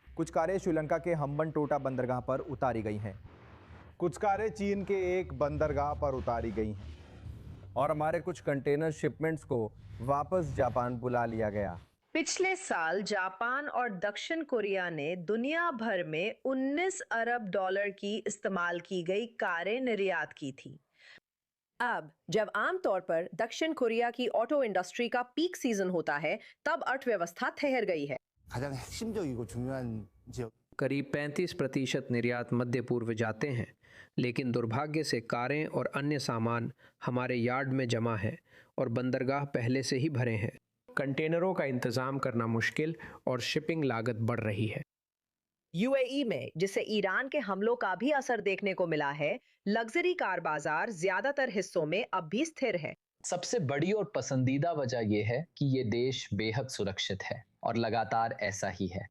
कुछ कारें श्रीलंका के हम्बनटोटा बंदरगाह पर उतारी गई हैं। कुछ कारें चीन के एक बंदरगाह पर उतारी गई हैं। और हमारे कुछ कंटेनर शिपमेंट्स को वापस जापान बुला लिया गया। पिछले साल जापान और दक्षिण कोरिया ने दुनिया भर में 19 अरब डॉलर की इस्तेमाल की गई कारें निर्यात की थी। अब जब आमतौर पर दक्षिण कोरिया की ऑटो इंडस्ट्री का पीक सीजन होता है, तब अर्थव्यवस्था ठहर गई है। करीब 35% निर्यात मध्य पूर्व जाते हैं, लेकिन दुर्भाग्य से कारें और अन्य सामान हमारे यार्ड में जमा है और बंदरगाह पहले से ही भरे हैं। कंटेनरों का इंतजाम करना मुश्किल और शिपिंग लागत बढ़ रही है। यूएई में, जिसे ईरान के हमलों का भी असर देखने को मिला है, लग्जरी कार बाजार ज्यादातर हिस्सों में अब भी स्थिर है। सबसे बड़ी और पसंदीदा वजह यह है कि ये देश बेहद सुरक्षित है और लगातार ऐसा ही है।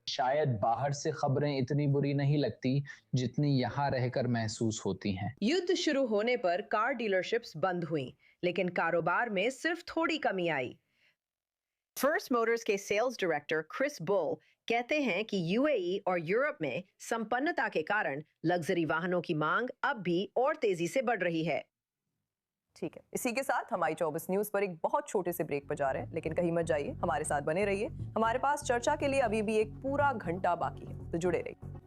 शायद बाहर से खबरें इतनी बुरी नहीं लगती जितनी यहाँ रहकर महसूस होती हैं। युद्ध शुरू होने पर कार डीलरशिप्स बंद हुई, लेकिन कारोबार में सिर्फ थोड़ी कमी आई। फर्स्ट मोटर्स के सेल्स डायरेक्टर क्रिस बुल कहते हैं कि यूएई और यूरोप में संपन्नता के कारण लग्जरी वाहनों की मांग अब भी और तेजी से बढ़ रही है। ठीक है, इसी के साथ हम i24 न्यूज पर एक बहुत छोटे से ब्रेक पर जा रहे हैं, लेकिन कहीं मत जाइए, हमारे साथ बने रहिए। हमारे पास चर्चा के लिए अभी भी एक पूरा घंटा बाकी है, तो जुड़े रहिए।